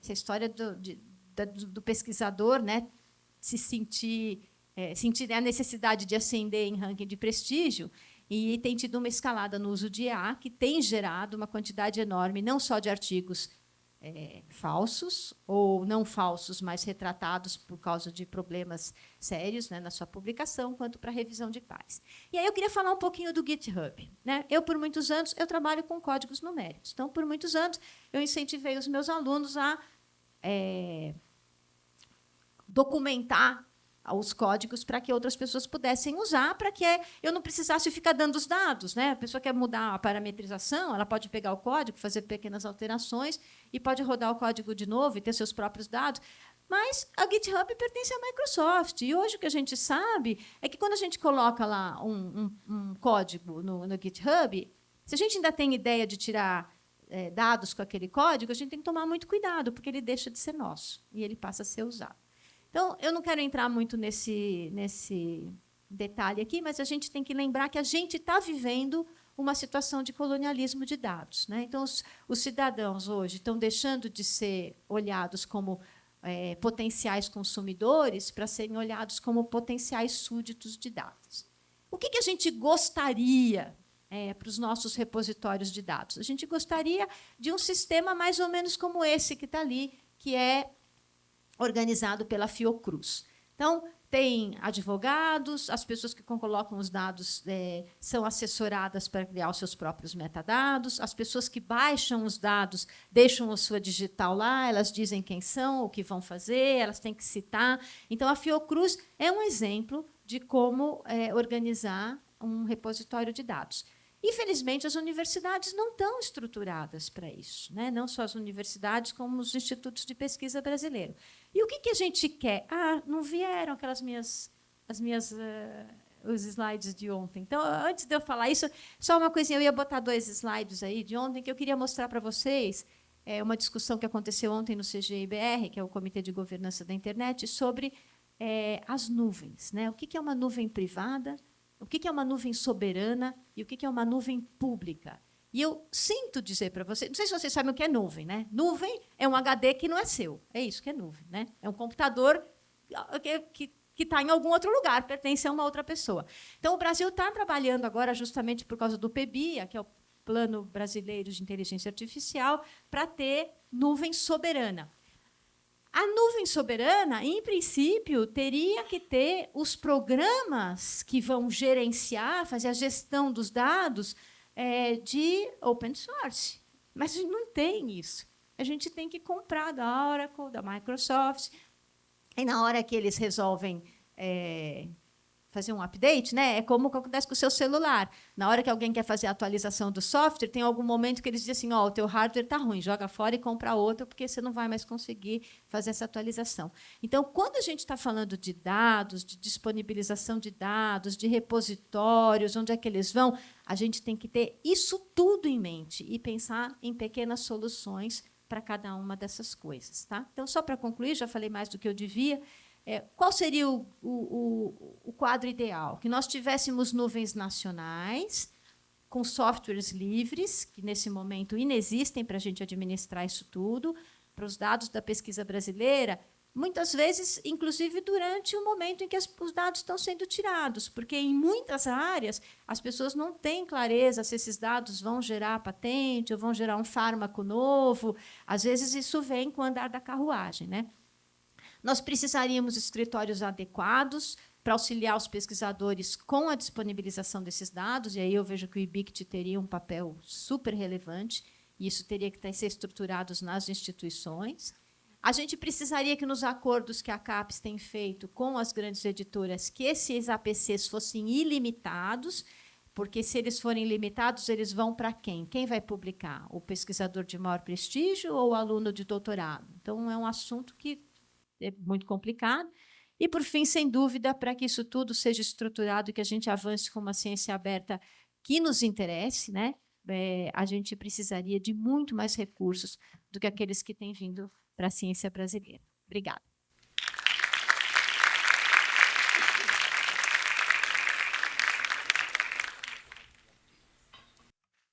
história do pesquisador, né, se sentir a necessidade de ascender em ranking de prestígio, e tem tido uma escalada no uso de IA, que tem gerado uma quantidade enorme, não só de artigos falsos, ou não falsos, mas retratados por causa de problemas sérios, né, na sua publicação, quanto para revisão de pares. E aí eu queria falar um pouquinho do GitHub. Né? Por muitos anos, eu trabalho com códigos numéricos. Então, por muitos anos, eu incentivei os meus alunos a documentar os códigos para que outras pessoas pudessem usar, para que eu não precisasse ficar dando os dados. Né? A pessoa quer mudar a parametrização, ela pode pegar o código, fazer pequenas alterações e pode rodar o código de novo e ter seus próprios dados. Mas a GitHub pertence à Microsoft. E hoje o que a gente sabe é que, quando a gente coloca lá um código no GitHub, se a gente ainda tem ideia de tirar dados com aquele código, a gente tem que tomar muito cuidado, porque ele deixa de ser nosso e ele passa a ser usado. Então, eu não quero entrar muito nesse detalhe aqui, mas a gente tem que lembrar que a gente está vivendo uma situação de colonialismo de dados, né? Então, os cidadãos hoje estão deixando de ser olhados como potenciais consumidores para serem olhados como potenciais súditos de dados. O que a gente gostaria para os nossos repositórios de dados? A gente gostaria de um sistema mais ou menos como esse que está ali, que é organizado pela Fiocruz. Então, tem advogados, as pessoas que colocam os dados são assessoradas para criar os seus próprios metadados, as pessoas que baixam os dados deixam a sua digital lá, elas dizem quem são, o que vão fazer, elas têm que citar. Então, a Fiocruz é um exemplo de como organizar um repositório de dados. Infelizmente, as universidades não estão estruturadas para isso, né? Não só as universidades, como os institutos de pesquisa brasileiros. E o que a gente quer? Não vieram os slides de ontem. Então, antes de eu falar isso, só uma coisinha, eu ia botar 2 slides aí de ontem que eu queria mostrar para vocês. Uma discussão que aconteceu ontem no CGIBR, que é o Comitê de Governança da Internet, sobre as nuvens, né? O que é uma nuvem privada, o que é uma nuvem soberana e o que é uma nuvem pública. E eu sinto dizer para vocês, não sei se vocês sabem o que é nuvem, né? Nuvem é um HD que não é seu. É isso que é nuvem, né? É um computador que está em algum outro lugar, pertence a uma outra pessoa. Então, o Brasil está trabalhando agora, justamente por causa do PBIA, que é o Plano Brasileiro de Inteligência Artificial, para ter nuvem soberana. A nuvem soberana, em princípio, teria que ter os programas que vão gerenciar, fazer a gestão dos dados de open source. Mas a gente não tem isso. A gente tem que comprar da Oracle, da Microsoft, e na hora que eles resolvem fazer um update, né? É como acontece com o seu celular. Na hora que alguém quer fazer a atualização do software, tem algum momento que eles dizem assim, o teu hardware está ruim, joga fora e compra outro, porque você não vai mais conseguir fazer essa atualização. Então, quando a gente está falando de dados, de disponibilização de dados, de repositórios, onde é que eles vão, a gente tem que ter isso tudo em mente e pensar em pequenas soluções para cada uma dessas coisas. Tá? Então, só para concluir, já falei mais do que eu devia, qual seria o quadro ideal? Que nós tivéssemos nuvens nacionais, com softwares livres, que, nesse momento, inexistem para a gente administrar isso tudo, para os dados da pesquisa brasileira, muitas vezes, inclusive, durante o momento em que os dados estão sendo tirados, porque, em muitas áreas, as pessoas não têm clareza se esses dados vão gerar patente ou vão gerar um fármaco novo. Às vezes, isso vem com o andar da carruagem, né? Nós precisaríamos de escritórios adequados para auxiliar os pesquisadores com a disponibilização desses dados, e aí eu vejo que o IBICT teria um papel super relevante, e isso teria que ser estruturado nas instituições. A gente precisaria que, nos acordos que a CAPES tem feito com as grandes editoras, que esses APCs fossem ilimitados, porque, se eles forem limitados, eles vão para quem? Quem vai publicar? O pesquisador de maior prestígio ou o aluno de doutorado? Então, é um assunto que é muito complicado. E, por fim, sem dúvida, para que isso tudo seja estruturado e que a gente avance com uma ciência aberta que nos interesse, né? A gente precisaria de muito mais recursos do que aqueles que têm vindo para a ciência brasileira. Obrigada.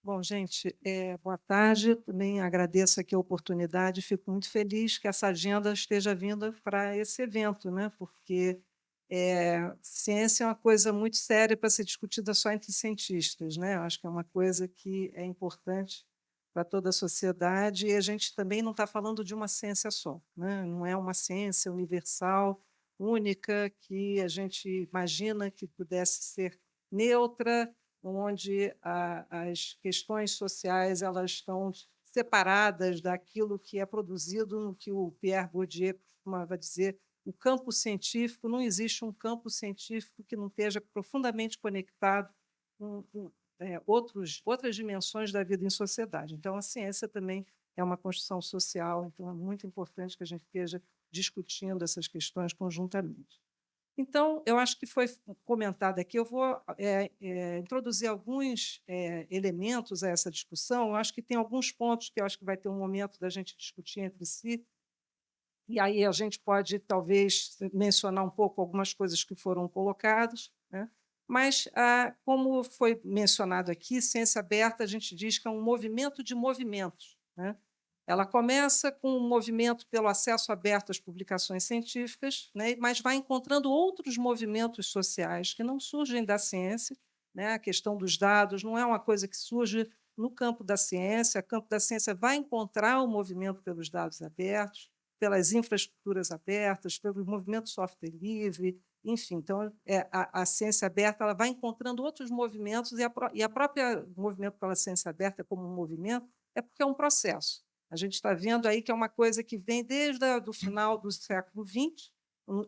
Bom, gente, boa tarde. Também agradeço aqui a oportunidade. Fico muito feliz que essa agenda esteja vindo para esse evento, né? Porque ciência é uma coisa muito séria para ser discutida só entre cientistas, né? Eu acho que é uma coisa que é importante para toda a sociedade, e a gente também não está falando de uma ciência só, né? Não é uma ciência universal, única, que a gente imagina que pudesse ser neutra, onde as questões sociais elas estão separadas daquilo que é produzido, no que o Pierre Bourdieu costumava dizer, o campo científico. Não existe um campo científico que não esteja profundamente conectado com outras dimensões da vida em sociedade. Então, a ciência também é uma construção social, então é muito importante que a gente esteja discutindo essas questões conjuntamente. Então, eu acho que foi comentado aqui, eu vou introduzir alguns elementos a essa discussão. Eu acho que tem alguns pontos que eu acho que vai ter um momento da gente discutir entre si, E aí a gente pode, talvez, mencionar um pouco algumas coisas que foram colocadas, né? Mas, como foi mencionado aqui, ciência aberta, a gente diz que é um movimento de movimentos, né? Ela começa com um movimento pelo acesso aberto às publicações científicas, né? Mas vai encontrando outros movimentos sociais que não surgem da ciência, né? A questão dos dados não é uma coisa que surge no campo da ciência, o campo da ciência vai encontrar o movimento pelos dados abertos, pelas infraestruturas abertas, pelo movimento software livre, enfim. Então, a ciência aberta ela vai encontrando outros movimentos e a própria movimento pela ciência aberta como um movimento é porque é um processo. A gente está vendo aí que é uma coisa que vem desde o final do século XX,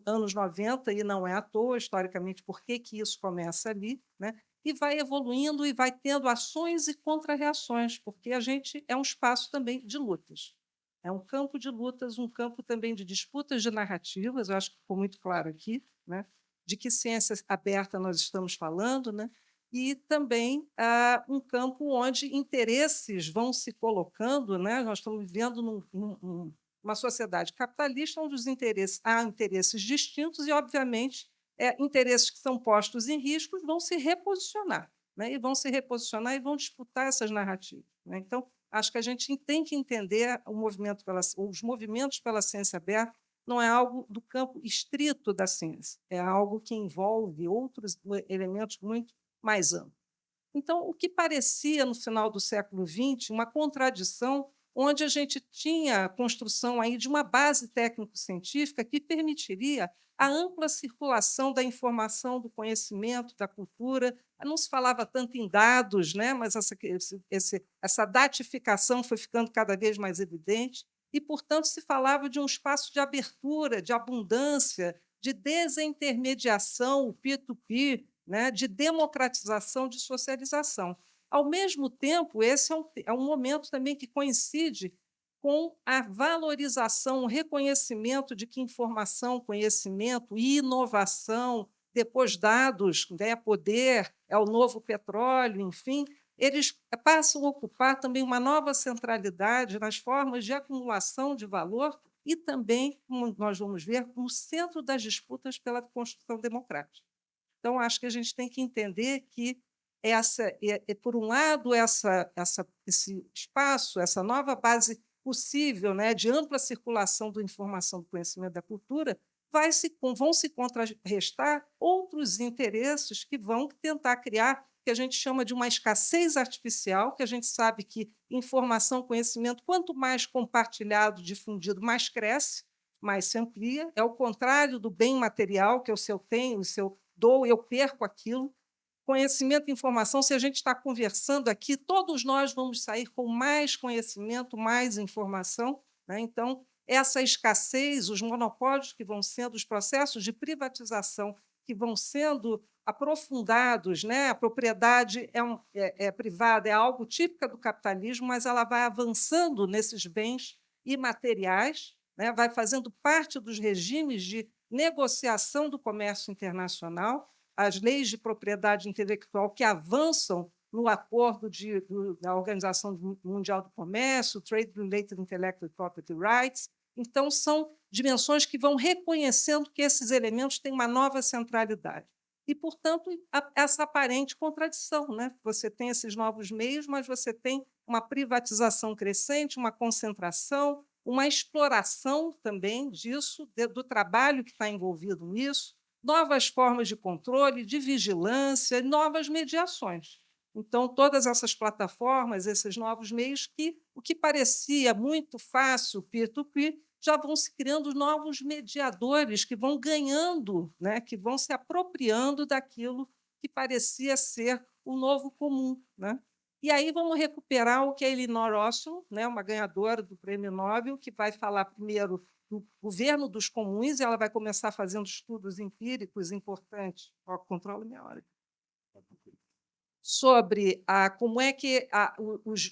anos 90, e não é à toa, historicamente, por que isso começa ali, né? E vai evoluindo e vai tendo ações e contra-reações, porque a gente é um espaço também de lutas. É um campo de lutas, um campo também de disputas de narrativas, eu acho que ficou muito claro aqui, né? De que ciência aberta nós estamos falando, né? E também um campo onde interesses vão se colocando, né? Nós estamos vivendo numa sociedade capitalista onde há interesses distintos e, obviamente, interesses que são postos em risco vão se reposicionar, né? E vão se reposicionar e vão disputar essas narrativas, né? Então, acho que a gente tem que entender os movimentos pela ciência aberta não é algo do campo estrito da ciência, é algo que envolve outros elementos muito mais amplos. Então, o que parecia, no final do século XX, uma contradição, onde a gente tinha a construção aí de uma base técnico-científica que permitiria a ampla circulação da informação, do conhecimento, da cultura. Não se falava tanto em dados, né? Mas essa datificação foi ficando cada vez mais evidente, e, portanto, se falava de um espaço de abertura, de abundância, de desintermediação, o peer-to-peer, né? De democratização, de socialização. Ao mesmo tempo, esse é um momento também que coincide com a valorização, o reconhecimento de que informação, conhecimento e inovação, depois dados, né, poder, é o novo petróleo, enfim, eles passam a ocupar também uma nova centralidade nas formas de acumulação de valor e também, como nós vamos ver, no centro das disputas pela construção democrática. Então, acho que a gente tem que entender que, por um lado, esse espaço, essa nova base possível, né, de ampla circulação da informação, do conhecimento, da cultura, vão se contrarrestar outros interesses que vão tentar criar o que a gente chama de uma escassez artificial, que a gente sabe que informação, conhecimento, quanto mais compartilhado, difundido, mais cresce, mais se amplia. É o contrário do bem material, que é o se eu tenho, se eu dou, eu perco aquilo. Conhecimento e informação, se a gente está conversando aqui, todos nós vamos sair com mais conhecimento, mais informação, né? Então, essa escassez, os monopólios que vão sendo, os processos de privatização que vão sendo aprofundados, né? A propriedade privada, é algo típico do capitalismo, mas ela vai avançando nesses bens imateriais, né? Vai fazendo parte dos regimes de negociação do comércio internacional, as leis de propriedade intelectual que avançam no acordo da Organização Mundial do Comércio, Trade Related Intellectual Property Rights. Então, são dimensões que vão reconhecendo que esses elementos têm uma nova centralidade. E, portanto, essa aparente contradição, né? Você tem esses novos meios, mas você tem uma privatização crescente, uma concentração, uma exploração também disso, do trabalho que está envolvido nisso, novas formas de controle, de vigilância, novas mediações. Então, todas essas plataformas, esses novos meios, o que parecia muito fácil, peer-to-peer, já vão se criando novos mediadores que vão ganhando, né, que vão se apropriando daquilo que parecia ser o novo comum, né? E aí vamos recuperar o que a Elinor Ostrom, né, uma ganhadora do Prêmio Nobel, que vai falar primeiro do governo dos comuns, e ela vai começar fazendo estudos empíricos importantes, controle minha hora, sobre como é que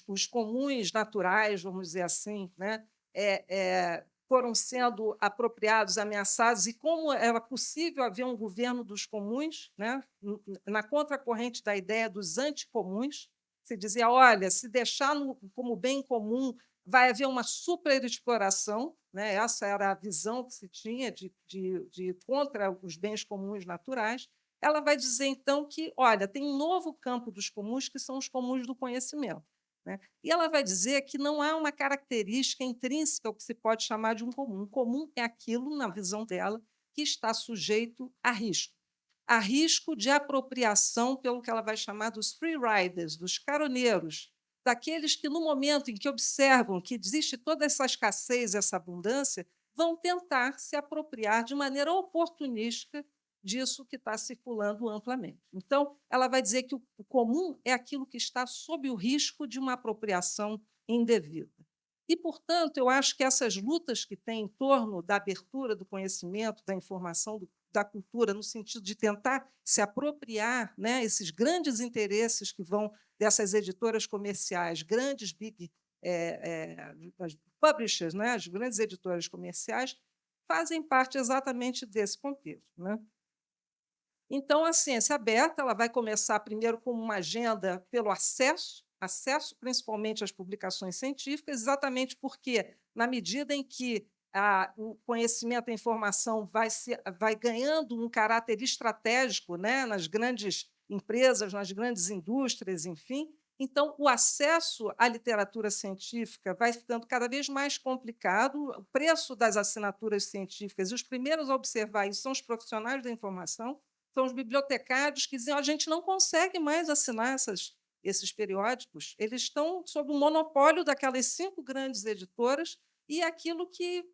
os comuns naturais, vamos dizer assim, né, foram sendo apropriados, ameaçados, e como era possível haver um governo dos comuns, né, na contracorrente da ideia dos anticomuns. Se dizia, olha, se deixar como bem comum, vai haver uma superexploração, né? Essa era a visão que se tinha de contra os bens comuns naturais. Ela vai dizer, então, que, olha, tem um novo campo dos comuns, que são os comuns do conhecimento, né? E ela vai dizer que não há uma característica intrínseca ao que se pode chamar de um comum. Um comum é aquilo, na visão dela, que está sujeito a risco de apropriação pelo que ela vai chamar dos free riders, dos caroneiros, daqueles que, no momento em que observam que existe toda essa escassez, essa abundância, vão tentar se apropriar de maneira oportunística disso que está circulando amplamente. Então, ela vai dizer que o comum é aquilo que está sob o risco de uma apropriação indevida. E, portanto, eu acho que essas lutas que tem em torno da abertura do conhecimento, da informação, da cultura, no sentido de tentar se apropriar, né, esses grandes interesses que vão dessas editoras comerciais, grandes big publishers, né, as grandes editoras comerciais, fazem parte exatamente desse contexto, né? Então, a ciência aberta ela vai começar primeiro como uma agenda pelo acesso principalmente às publicações científicas, exatamente porque, na medida em que o conhecimento, a informação vai ganhando um caráter estratégico, né, nas grandes empresas, nas grandes indústrias, enfim, então o acesso à literatura científica vai ficando cada vez mais complicado, o preço das assinaturas científicas, e os primeiros a observar isso são os profissionais da informação, são os bibliotecários que dizem a gente não consegue mais assinar esses periódicos, eles estão sob o monopólio daquelas 5 grandes editoras e aquilo que,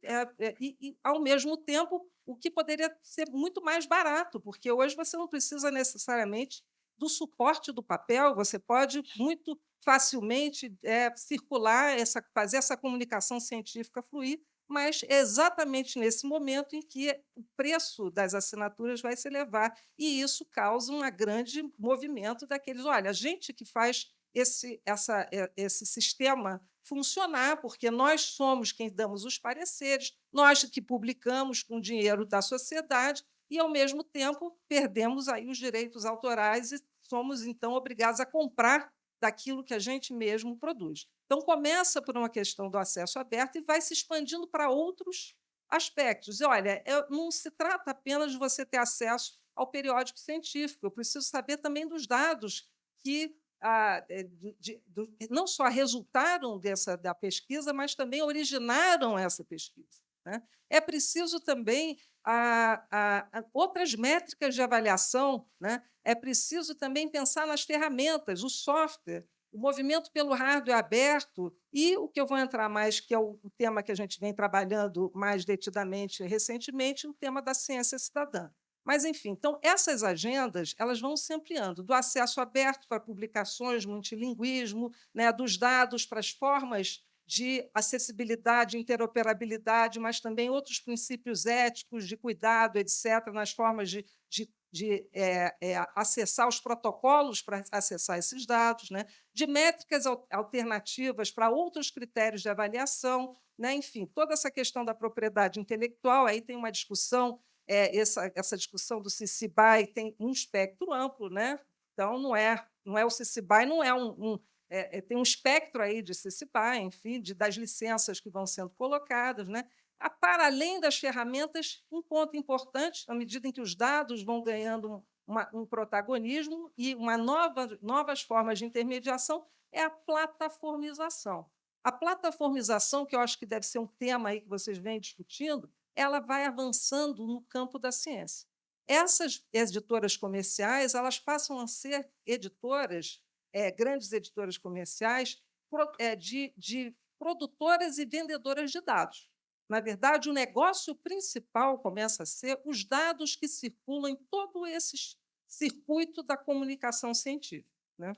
ao mesmo tempo, o que poderia ser muito mais barato, porque hoje você não precisa necessariamente do suporte do papel, você pode muito facilmente circular, fazer essa comunicação científica fluir, mas é exatamente nesse momento em que o preço das assinaturas vai se elevar, e isso causa um grande movimento daqueles, olha, a gente que faz esse sistema funcionar, porque nós somos quem damos os pareceres, nós que publicamos com dinheiro da sociedade e, ao mesmo tempo, perdemos aí os direitos autorais e somos, então, obrigados a comprar daquilo que a gente mesmo produz. Então, começa por uma questão do acesso aberto e vai se expandindo para outros aspectos. E, olha, não se trata apenas de você ter acesso ao periódico científico, eu preciso saber também dos dados que não só resultaram da pesquisa, mas também originaram essa pesquisa, né? É preciso também outras métricas de avaliação, né? É preciso também pensar nas ferramentas, o software, o movimento pelo hardware aberto e o que eu vou entrar mais, que é o tema que a gente vem trabalhando mais detidamente recentemente, o tema da ciência cidadã. Mas, enfim, então, essas agendas elas vão se ampliando, do acesso aberto para publicações, multilinguismo, né, dos dados para as formas de acessibilidade, interoperabilidade, mas também outros princípios éticos de cuidado, etc., nas formas de acessar os protocolos para acessar esses dados, né? De métricas alternativas para outros critérios de avaliação, né? Enfim, toda essa questão da propriedade intelectual, aí tem uma discussão, essa discussão do CC BY tem um espectro amplo, né? Então, não é o CC BY, não é tem um espectro aí de CC BY, enfim, das licenças que vão sendo colocadas, né? Para além das ferramentas, um ponto importante, à medida em que os dados vão ganhando um protagonismo e novas formas de intermediação, é a plataformização. A plataformização, que eu acho que deve ser um tema aí que vocês vêm discutindo, ela vai avançando no campo da ciência. Essas editoras comerciais elas passam a ser editoras, grandes editoras comerciais, de produtoras e vendedoras de dados. Na verdade, o negócio principal começa a ser os dados que circulam em todo esse circuito da comunicação científica, né?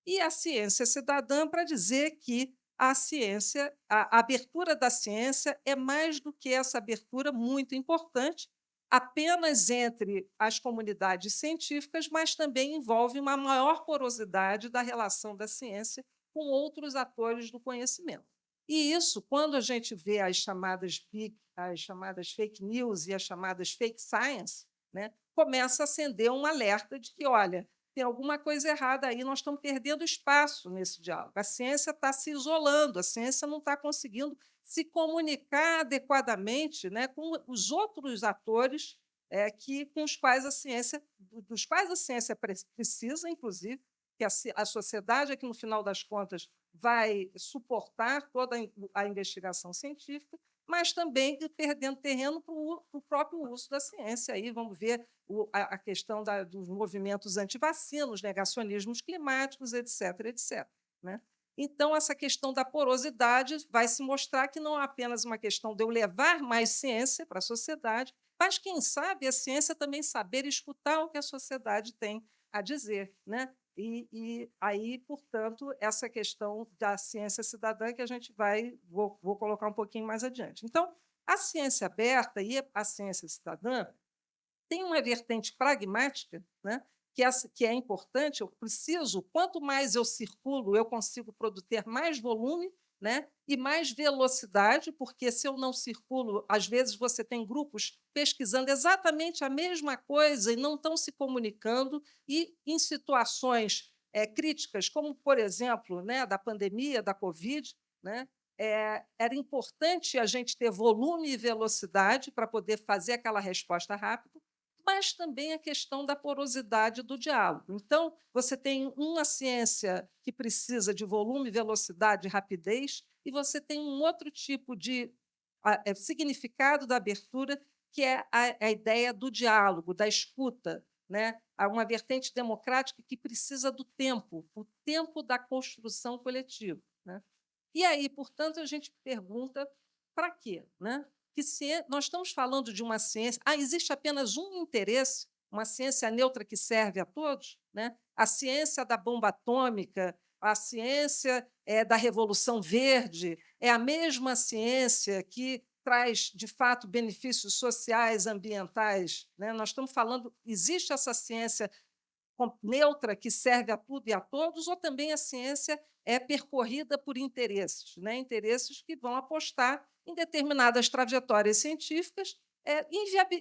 E a ciência cidadã para dizer que a abertura da ciência é mais do que essa abertura muito importante, apenas entre as comunidades científicas, mas também envolve uma maior porosidade da relação da ciência com outros atores do conhecimento. E isso, quando a gente vê as chamadas fake news e as chamadas fake science, né, começa a acender um alerta de que, olha, tem alguma coisa errada aí, nós estamos perdendo espaço nesse diálogo. A ciência está se isolando, a ciência não está conseguindo se comunicar adequadamente, né, com os outros atores com os quais dos quais a ciência precisa, inclusive, que a sociedade é que, no final das contas, vai suportar toda a investigação científica, mas também perdendo terreno para o próprio uso da ciência. Aí vamos ver a questão dos movimentos antivacinos, negacionismos climáticos, etc., etc., né? Então, essa questão da porosidade vai se mostrar que não é apenas uma questão de eu levar mais ciência para a sociedade, mas, quem sabe, a ciência também saber escutar o que a sociedade tem a dizer, né? E aí, portanto, essa questão da ciência cidadã que a gente vou colocar um pouquinho mais adiante. Então, a ciência aberta e a ciência cidadã tem uma vertente pragmática, né, que é importante. Eu preciso, quanto mais eu circulo, eu consigo ter mais volume, né, e mais velocidade, porque, se eu não circulo, às vezes você tem grupos pesquisando exatamente a mesma coisa e não estão se comunicando, e em situações críticas, como, por exemplo, né, da pandemia, da Covid, né, era importante a gente ter volume e velocidade para poder fazer aquela resposta rápida, mas também a questão da porosidade do diálogo. Então, você tem uma ciência que precisa de volume, velocidade e rapidez, e você tem um outro tipo de significado da abertura, que é a ideia do diálogo, da escuta, né? Há uma vertente democrática que precisa do tempo, o tempo da construção coletiva, né? E aí, portanto, a gente pergunta para quê, né? Nós estamos falando de uma ciência. Existe apenas um interesse, uma ciência neutra que serve a todos, né? A ciência da bomba atômica, a ciência da Revolução Verde, é a mesma ciência que traz, de fato, benefícios sociais, ambientais, né? Nós estamos falando, existe essa ciência neutra que serve a tudo e a todos, ou também a ciência é percorrida por interesses, né? Interesses que vão apostar em determinadas trajetórias científicas,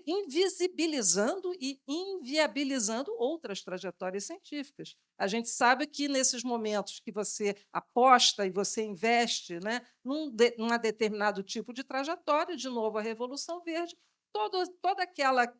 invisibilizando e inviabilizando outras trajetórias científicas. A gente sabe que, nesses momentos que você aposta e você investe, né, num determinado tipo de trajetória, de novo a Revolução Verde, toda aquela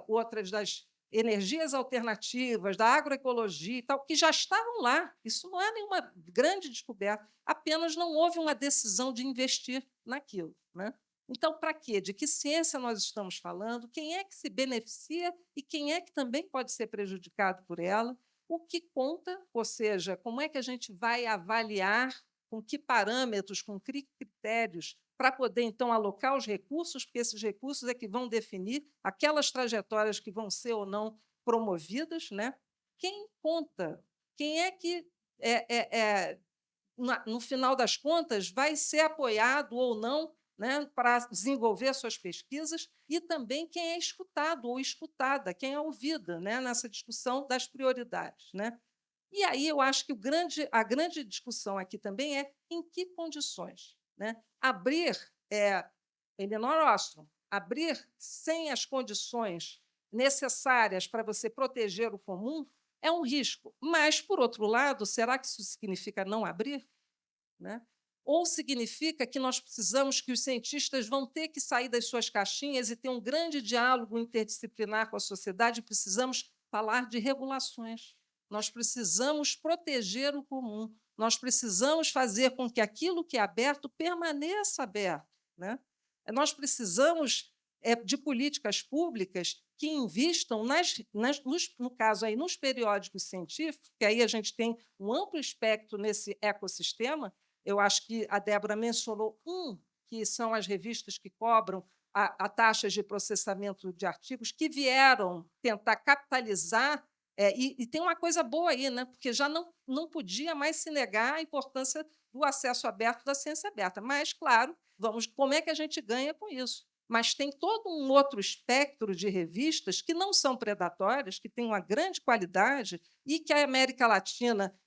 outras das energias alternativas, da agroecologia e tal, que já estavam lá. Isso não é nenhuma grande descoberta, apenas não houve uma decisão de investir naquilo, né? Então, para quê? De que ciência nós estamos falando? Quem é que se beneficia e quem é que também pode ser prejudicado por ela? O que conta, ou seja, como é que a gente vai avaliar, com que parâmetros, com que critérios, para poder, então, alocar os recursos, porque esses recursos é que vão definir aquelas trajetórias que vão ser ou não promovidas, né? Quem conta? Quem é que, no final das contas, vai ser apoiado ou não, né, para desenvolver suas pesquisas, e também quem é escutado ou escutada, quem é ouvida, né, nessa discussão das prioridades, né? E aí eu acho que a grande discussão aqui também é em que condições, né? Abrir, Elinor Ostrom, abrir sem as condições necessárias para você proteger o comum é um risco. Mas, por outro lado, será que isso significa não abrir, né? Ou significa que nós precisamos, que os cientistas vão ter que sair das suas caixinhas e ter um grande diálogo interdisciplinar com a sociedade? Precisamos falar de regulações. Nós precisamos proteger o comum. Nós precisamos fazer com que aquilo que é aberto permaneça aberto, né? Nós precisamos de políticas públicas que invistam, no caso, aí, nos periódicos científicos, que aí a gente tem um amplo espectro nesse ecossistema. Eu acho que a Débora mencionou que são as revistas que cobram a taxas de processamento de artigos, que vieram tentar capitalizar. E tem uma coisa boa aí, né? Porque já não podia mais se negar a importância do acesso aberto, da ciência aberta. Mas, claro, como é que a gente ganha com isso? Mas tem todo um outro espectro de revistas que não são predatórias, que têm uma grande qualidade e que a América Latina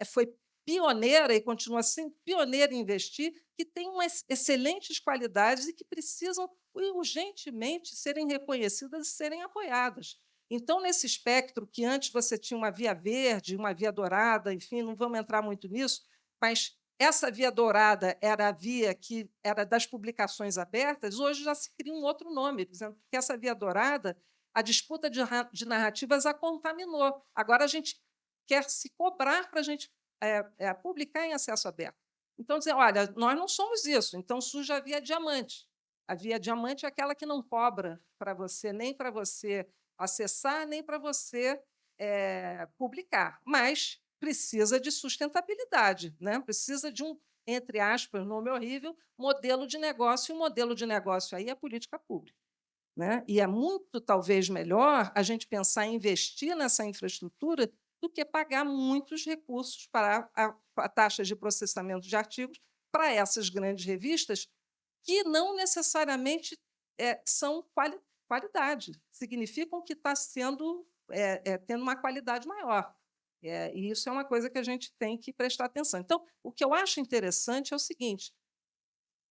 foi pioneira e continua sendo pioneira em investir, que têm umas excelentes qualidades e que precisam urgentemente serem reconhecidas e serem apoiadas. Então, nesse espectro, que antes você tinha uma via verde, uma via dourada, enfim, não vamos entrar muito nisso, mas essa via dourada era a via que era das publicações abertas, hoje já se cria um outro nome, dizendo que essa via dourada, a disputa de narrativas a contaminou. Agora a gente quer se cobrar para a gente publicar em acesso aberto. Então, dizer, olha, nós não somos isso, então surge a via diamante. A via diamante é aquela que não cobra para você, nem para você acessar, nem para você publicar, mas precisa de sustentabilidade, né? Precisa de um, entre aspas, nome horrível, modelo de negócio, e o modelo de negócio aí é política pública. Né? E é muito, talvez, melhor a gente pensar em investir nessa infraestrutura do que pagar muitos recursos para a taxa de processamento de artigos para essas grandes revistas, que não necessariamente são qualidade, significam que está tendo uma qualidade maior. E isso é uma coisa que a gente tem que prestar atenção. Então, o que eu acho interessante é o seguinte,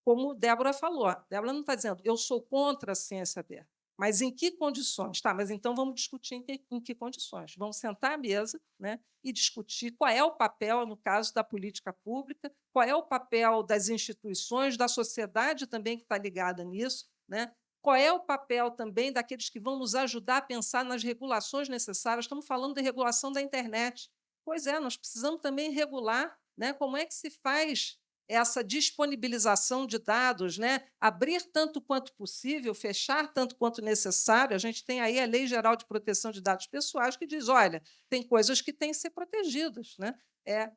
como Débora falou, Débora não está dizendo eu sou contra a ciência aberta, mas em que condições? Tá, mas então vamos discutir em que condições. Vamos sentar à mesa, né, e discutir qual é o papel, no caso da política pública, qual é o papel das instituições, da sociedade também que está ligada nisso, né? Qual é o papel também daqueles que vão nos ajudar a pensar nas regulações necessárias. Estamos falando de regulação da internet. Pois é, nós precisamos também regular, né, como é que se faz essa disponibilização de dados, né? Abrir tanto quanto possível, fechar tanto quanto necessário. A gente tem aí a Lei Geral de Proteção de Dados Pessoais, que diz, olha, tem coisas que têm que ser protegidas. Né?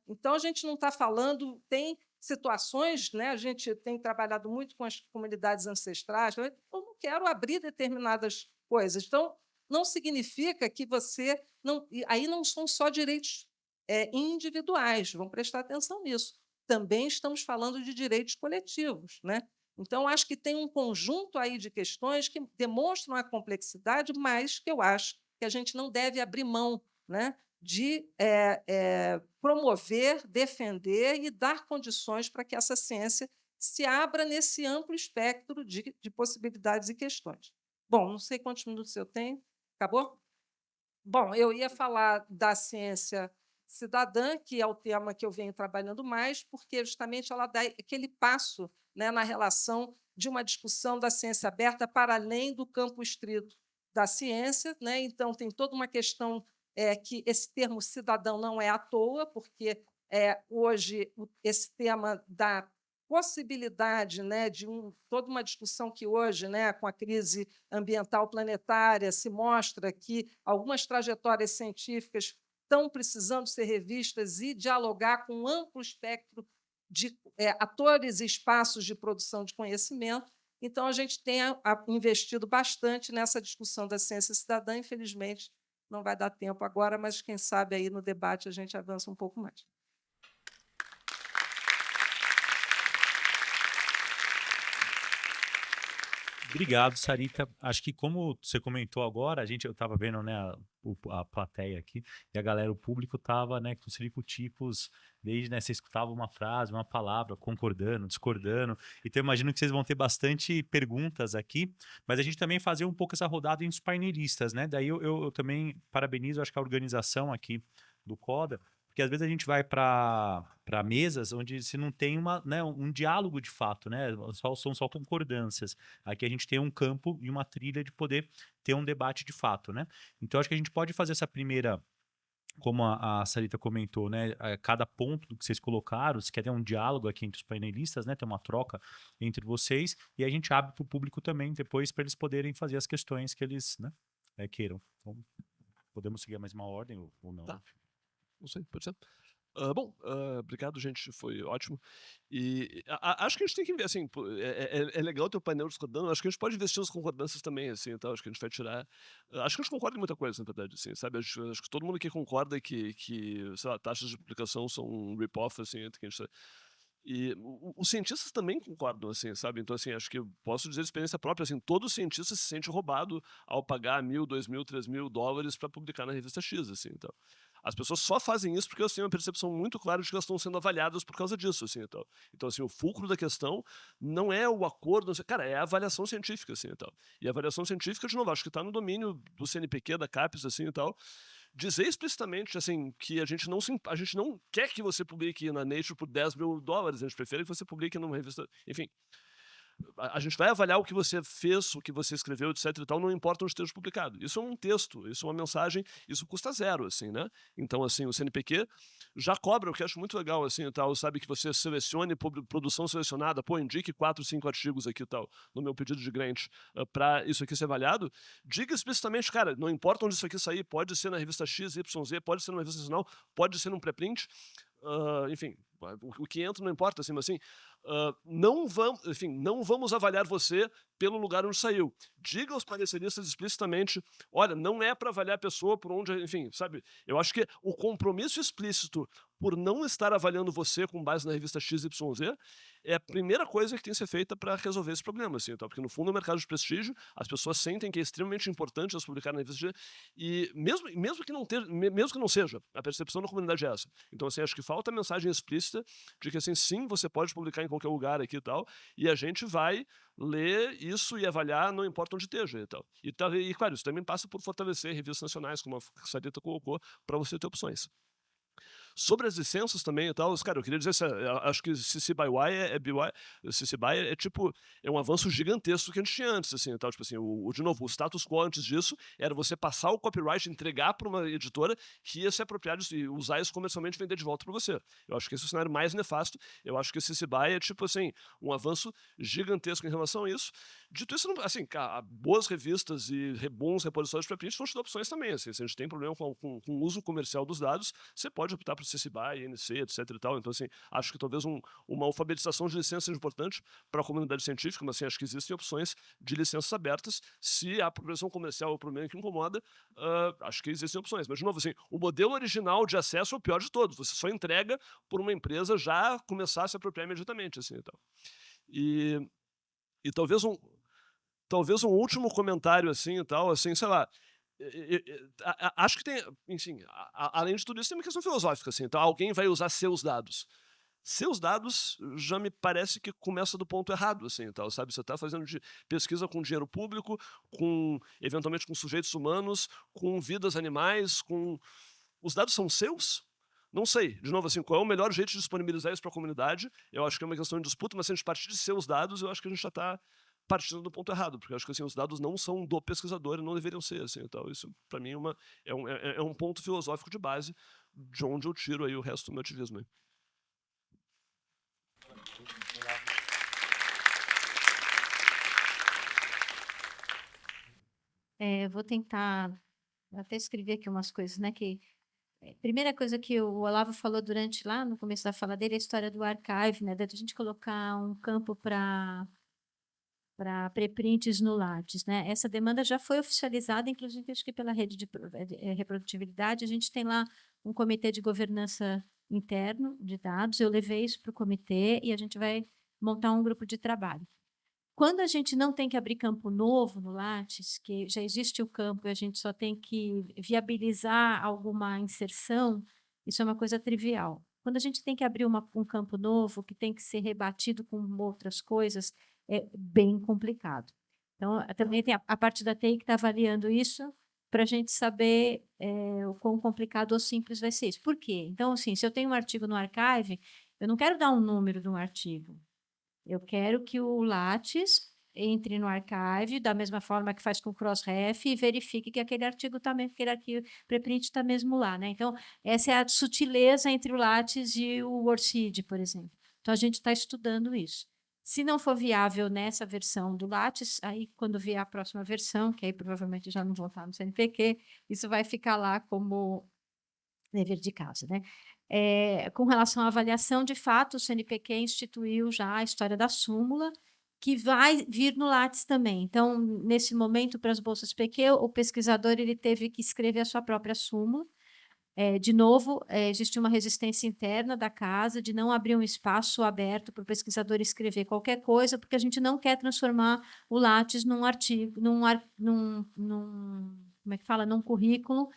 Então, a gente não está falando, tem situações, né? A gente tem trabalhado muito com as comunidades ancestrais, eu não quero abrir determinadas coisas. Então, não significa que você... Aí não são só direitos individuais, vamos prestar atenção nisso. Também estamos falando de direitos coletivos. Né? Então, acho que tem um conjunto aí de questões que demonstram a complexidade, mas que eu acho que a gente não deve abrir mão, né, de promover, defender e dar condições para que essa ciência se abra nesse amplo espectro de possibilidades e questões. Bom, não sei quantos minutos eu tenho. Acabou? Bom, eu ia falar da ciência cidadã, que é o tema que eu venho trabalhando mais, porque justamente ela dá aquele passo, né, na relação de uma discussão da ciência aberta para além do campo estrito da ciência. Né? Então, tem toda uma questão que esse termo cidadão não é à toa, porque hoje esse tema da possibilidade, né, de toda uma discussão que hoje, né, com a crise ambiental planetária, se mostra que algumas trajetórias científicas estão precisando ser revistas e dialogar com um amplo espectro de atores e espaços de produção de conhecimento. Então, a gente tem investido bastante nessa discussão da ciência cidadã. Infelizmente, não vai dar tempo agora, mas, quem sabe, aí no debate a gente avança um pouco mais. Obrigado, Sarita. Acho que, como você comentou agora, eu estava vendo, né, a plateia aqui, e a galera, o público estava, né, com os tipos, desde, né, você escutava uma frase, uma palavra, concordando, discordando. Então, eu imagino que vocês vão ter bastante perguntas aqui, mas a gente também fazer um pouco essa rodada entre os painelistas, né? Daí eu também parabenizo, acho que a organização aqui do CODA, porque às vezes a gente vai para mesas onde se não tem um diálogo de fato, né? São só concordâncias. Aqui a gente tem um campo e uma trilha de poder ter um debate de fato, né? Então, acho que a gente pode fazer essa primeira, como a Sarita comentou, né? Cada ponto do que vocês colocaram, se quer ter um diálogo aqui entre os painelistas, né? Ter uma troca entre vocês, e a gente abre para o público também depois para eles poderem fazer as questões que eles, né, queiram. Então, podemos seguir a mesma ordem ou não. Tá. Não sei, pode ser. Bom, obrigado, gente, foi ótimo. E acho que a gente tem que ver, assim, é legal ter o painel discordando, acho que a gente pode investir nas concordâncias também, assim, então, acho que a gente vai tirar... Acho que a gente concorda em muita coisa, na verdade, assim, sabe? Acho que todo mundo aqui concorda que sei lá, taxas de publicação são um rip-off, assim, entre que a gente... E os cientistas também concordam, assim, sabe? Então, assim, acho que eu posso dizer de experiência própria, assim, todo cientista se sente roubado ao pagar $1.000, $2.000, $3.000 para publicar na revista X, assim, então... As pessoas só fazem isso porque elas têm uma percepção muito clara de que elas estão sendo avaliadas por causa disso, assim, então. Então, assim, o fulcro da questão não é o acordo, não sei, cara, é a avaliação científica, assim, e tal. E a avaliação científica, de novo, acho que está no domínio do CNPq, da CAPES, assim, e tal. dizer explicitamente assim, que a gente não quer que você publique na Nature por $10 mil, a gente prefere que você publique numa revista, enfim. A gente vai avaliar o que você fez, o que você escreveu, etc e tal, não importa onde esteja publicado. Isso é um texto, isso é uma mensagem, isso custa zero, assim, né? Então, assim, o CNPq já cobra, o que eu acho muito legal, assim, tal, sabe, que você selecione produção selecionada, pô, indique 4, 5 artigos aqui, tal, no meu pedido de grant, para isso aqui ser avaliado, diga explicitamente, cara, não importa onde isso aqui sair, pode ser na revista XYZ, pode ser numa revista nacional, pode ser num pré-print, enfim, o que entra não importa, assim, mas assim, não vamos avaliar você pelo lugar onde saiu. Diga aos pareceristas explicitamente, olha, não é para avaliar a pessoa por onde, enfim, sabe? Eu acho que o compromisso explícito por não estar avaliando você com base na revista XYZ é a primeira coisa que tem que ser feita para resolver esse problema, assim, então, porque no fundo é um mercado de prestígio, as pessoas sentem que é extremamente importante elas publicarem na revista X, e mesmo que não seja, a percepção da comunidade é essa. Então, assim, acho que falta a mensagem explícita de que, assim, sim, você pode publicar em qualquer lugar aqui e tal, e a gente vai ler isso e avaliar, não importa onde esteja e tal. E claro, isso também passa por fortalecer revistas nacionais, como a Sarita colocou, para você ter opções. Sobre as licenças também e tal, cara, eu queria dizer, acho que CC BY CC BY é tipo, é um avanço gigantesco que a gente tinha antes, assim, tal, tipo assim, de novo, o status quo antes disso era você passar o copyright, entregar para uma editora que ia se apropriar disso e usar isso comercialmente e vender de volta para você. Eu acho que esse é o cenário mais nefasto, eu acho que esse CC BY é tipo assim, um avanço gigantesco em relação a isso. Dito isso, assim, boas revistas e bons repositórios para print vão te dar opções também, assim, se a gente tem problema com o uso comercial dos dados, você pode optar por CC BY, INC, etc e tal. Então, assim, acho que talvez uma alfabetização de licença seja importante para a comunidade científica, mas assim, acho que existem opções de licenças abertas. Se a progressão comercial é o problema que incomoda, acho que existem opções. Mas, de novo, assim, o modelo original de acesso é o pior de todos. Você só entrega por uma empresa já começar a se apropriar imediatamente, assim, e tal. E talvez um último comentário, assim, e tal, assim, sei lá, acho que tem, enfim, além de tudo isso, tem uma questão filosófica, assim, então alguém vai usar seus dados. Seus dados já me parece que começa do ponto errado, assim, tal, sabe? Você está fazendo pesquisa com dinheiro público, eventualmente com sujeitos humanos, com vidas animais, os dados são seus? Não sei. De novo, assim, qual é o melhor jeito de disponibilizar isso para a comunidade? Eu acho que é uma questão de disputa, mas se a gente partir de seus dados, eu acho que a gente já está partindo do ponto errado, porque eu acho que assim, os dados não são do pesquisador e não deveriam ser, assim, então isso para mim é um ponto filosófico de base de onde eu tiro aí o resto do meu ativismo. Vou tentar até escrever aqui umas coisas, né? Primeira coisa que o Olavo falou lá no começo da fala dele é a história do archive, né? Da gente colocar um campo para preprints no Lattes, né? Essa demanda já foi oficializada, inclusive acho que pela rede de reprodutibilidade, a gente tem lá um comitê de governança interno de dados, eu levei isso para o comitê e a gente vai montar um grupo de trabalho. Quando a gente não tem que abrir campo novo no Lattes, que já existe o campo e a gente só tem que viabilizar alguma inserção, isso é uma coisa trivial. Quando a gente tem que abrir um campo novo, que tem que ser rebatido com outras coisas, é bem complicado. Então, também tem a parte da TI que está avaliando isso, para a gente saber o quão complicado ou simples vai ser isso. Por quê? Então, assim, se eu tenho um artigo no Archive, eu não quero dar um número de um artigo. Eu quero que o Lattes entre no Archive, da mesma forma que faz com o Crossref, e verifique que aquele artigo também, aquele arquivo preprint está mesmo lá, né? Então, essa é a sutileza entre o Lattes e o WordSeed, por exemplo. Então, a gente está estudando isso. Se não for viável nessa versão do Lattes, aí quando vier a próxima versão, que aí provavelmente já não vão estar no CNPq, isso vai ficar lá como dever de casa, né? Com relação à avaliação, de fato, o CNPq instituiu já a história da súmula, que vai vir no Lattes também. Então, nesse momento, para as bolsas PQ, o pesquisador ele teve que escrever a sua própria súmula. De novo, existe uma resistência interna da casa de não abrir um espaço aberto para o pesquisador escrever qualquer coisa, porque a gente não quer transformar o Lattes num artigo, como é que fala? Num currículo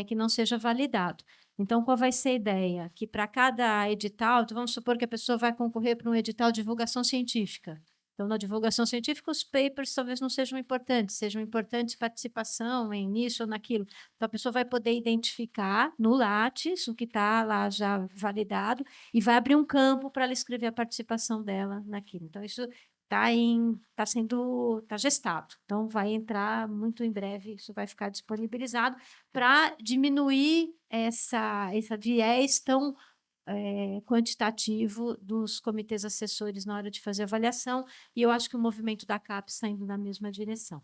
que não seja validado. Então, qual vai ser a ideia? Que para cada edital, então vamos supor que a pessoa vai concorrer para um edital de divulgação científica. Então, na divulgação científica, os papers talvez não sejam importantes participação nisso ou naquilo. Então, a pessoa vai poder identificar no Lattes o que está lá já validado e vai abrir um campo para ela escrever a participação dela naquilo. Então, isso está gestado. Então, vai entrar muito em breve, isso vai ficar disponibilizado para diminuir essa viés tão quantitativo dos comitês assessores na hora de fazer avaliação, e eu acho que o movimento da CAPES está indo na mesma direção.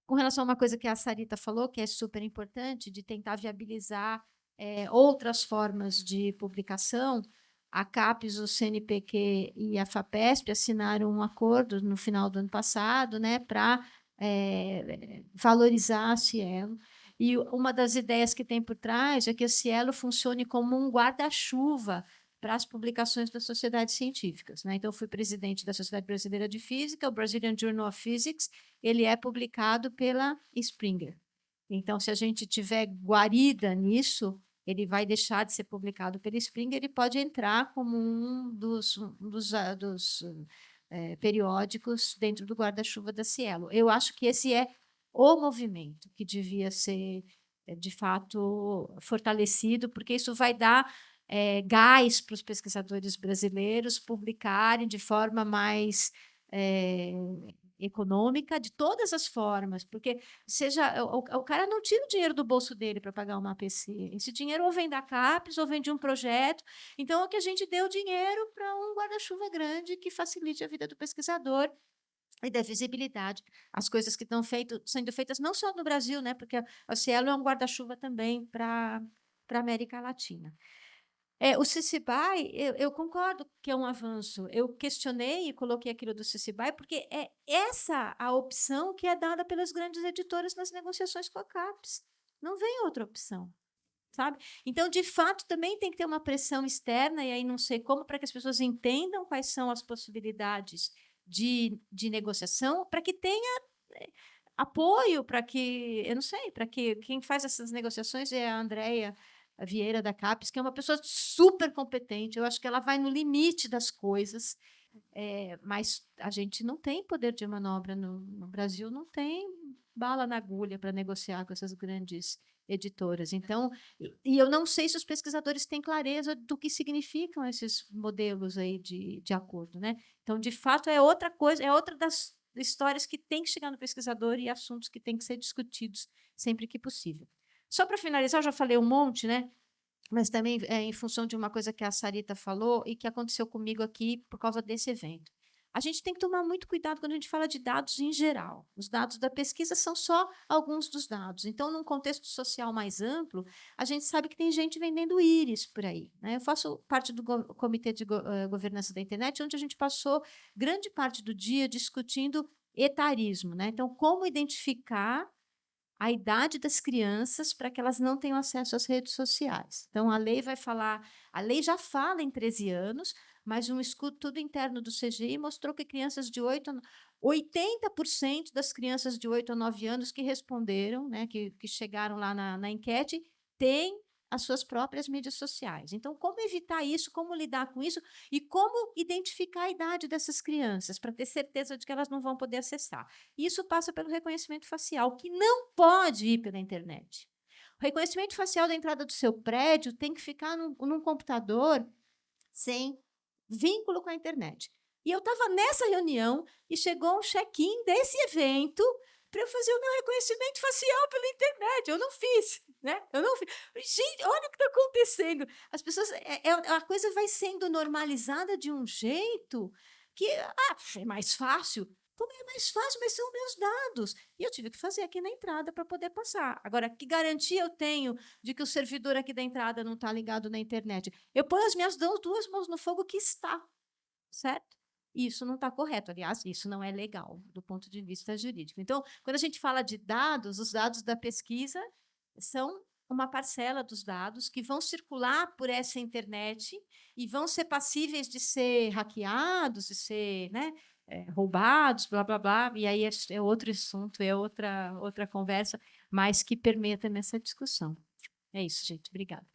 Com relação a uma coisa que a Sarita falou, que é super importante, de tentar viabilizar outras formas de publicação, a CAPES, o CNPq e a FAPESP assinaram um acordo no final do ano passado, né, para valorizar a Cielo. E uma das ideias que tem por trás é que a Cielo funcione como um guarda-chuva para as publicações das sociedades científicas, né? Então, eu fui presidente da Sociedade Brasileira de Física, o Brazilian Journal of Physics, ele é publicado pela Springer. Então, se a gente tiver guarida nisso, ele vai deixar de ser publicado pela Springer e pode entrar como um dos periódicos dentro do guarda-chuva da Cielo. Eu acho que esse é o movimento que devia ser, de fato, fortalecido, porque isso vai dar gás para os pesquisadores brasileiros publicarem de forma mais econômica, de todas as formas, porque o cara não tira o dinheiro do bolso dele para pagar uma APC. Esse dinheiro ou vem da CAPES ou vem de um projeto. Então, é que a gente deu dinheiro para um guarda-chuva grande que facilite a vida do pesquisador e da visibilidade. As coisas que estão sendo feitas não só no Brasil, né, porque a Cielo é um guarda-chuva também para a América Latina. O CICIBY, eu concordo que é um avanço. Eu questionei e coloquei aquilo do CICIBY, porque é essa a opção que é dada pelas grandes editoras nas negociações com a CAPES. Não vem outra opção, sabe? Então, de fato, também tem que ter uma pressão externa, e aí não sei como, para que as pessoas entendam quais são as possibilidades de negociação, para que tenha apoio, para que, eu não sei, para que quem faz essas negociações é a Andréia Vieira da CAPES, que é uma pessoa super competente. Eu acho que ela vai no limite das coisas, mas a gente não tem poder de manobra no Brasil, não tem bala na agulha para negociar com essas grandes editoras. Então, e eu não sei se os pesquisadores têm clareza do que significam esses modelos aí de acordo, né? Então, de fato, é outra coisa, é outra das histórias que tem que chegar no pesquisador e assuntos que têm que ser discutidos sempre que possível. Só para finalizar, eu já falei um monte, né? Mas também em função de uma coisa que a Sarita falou e que aconteceu comigo aqui por causa desse evento. A gente tem que tomar muito cuidado quando a gente fala de dados em geral. Os dados da pesquisa são só alguns dos dados. Então, num contexto social mais amplo, a gente sabe que tem gente vendendo íris por aí, né? Eu faço parte do Comitê de Governança da Internet, onde a gente passou grande parte do dia discutindo etarismo, né? Então, como identificar a idade das crianças para que elas não tenham acesso às redes sociais. Então, a lei já fala em 13 anos, mas um estudo interno do CGI mostrou que 80% das crianças de 8 a 9 anos que responderam, né, que chegaram lá na enquete, têm as suas próprias mídias sociais. Então, como evitar isso, como lidar com isso e como identificar a idade dessas crianças para ter certeza de que elas não vão poder acessar. Isso passa pelo reconhecimento facial, que não pode ir pela internet. O reconhecimento facial da entrada do seu prédio tem que ficar num computador sem vínculo com a internet. E eu estava nessa reunião e chegou um check-in desse evento para eu fazer o meu reconhecimento facial pela internet. Eu não fiz, né? Eu não fiz. Gente, olha o que está acontecendo. As pessoas, a coisa vai sendo normalizada de um jeito que é mais fácil. Como é mais fácil, mas são meus dados. E eu tive que fazer aqui na entrada para poder passar. Agora, que garantia eu tenho de que o servidor aqui da entrada não está ligado na internet? Eu ponho as minhas duas mãos no fogo que está, certo? Isso não está correto. Aliás, isso não é legal do ponto de vista jurídico. Então, quando a gente fala de dados, os dados da pesquisa são uma parcela dos dados que vão circular por essa internet e vão ser passíveis de ser hackeados, de ser, né, roubados, blá, blá, blá. E aí é outro assunto, é outra conversa, mas que permeia também essa discussão. É isso, gente. Obrigada.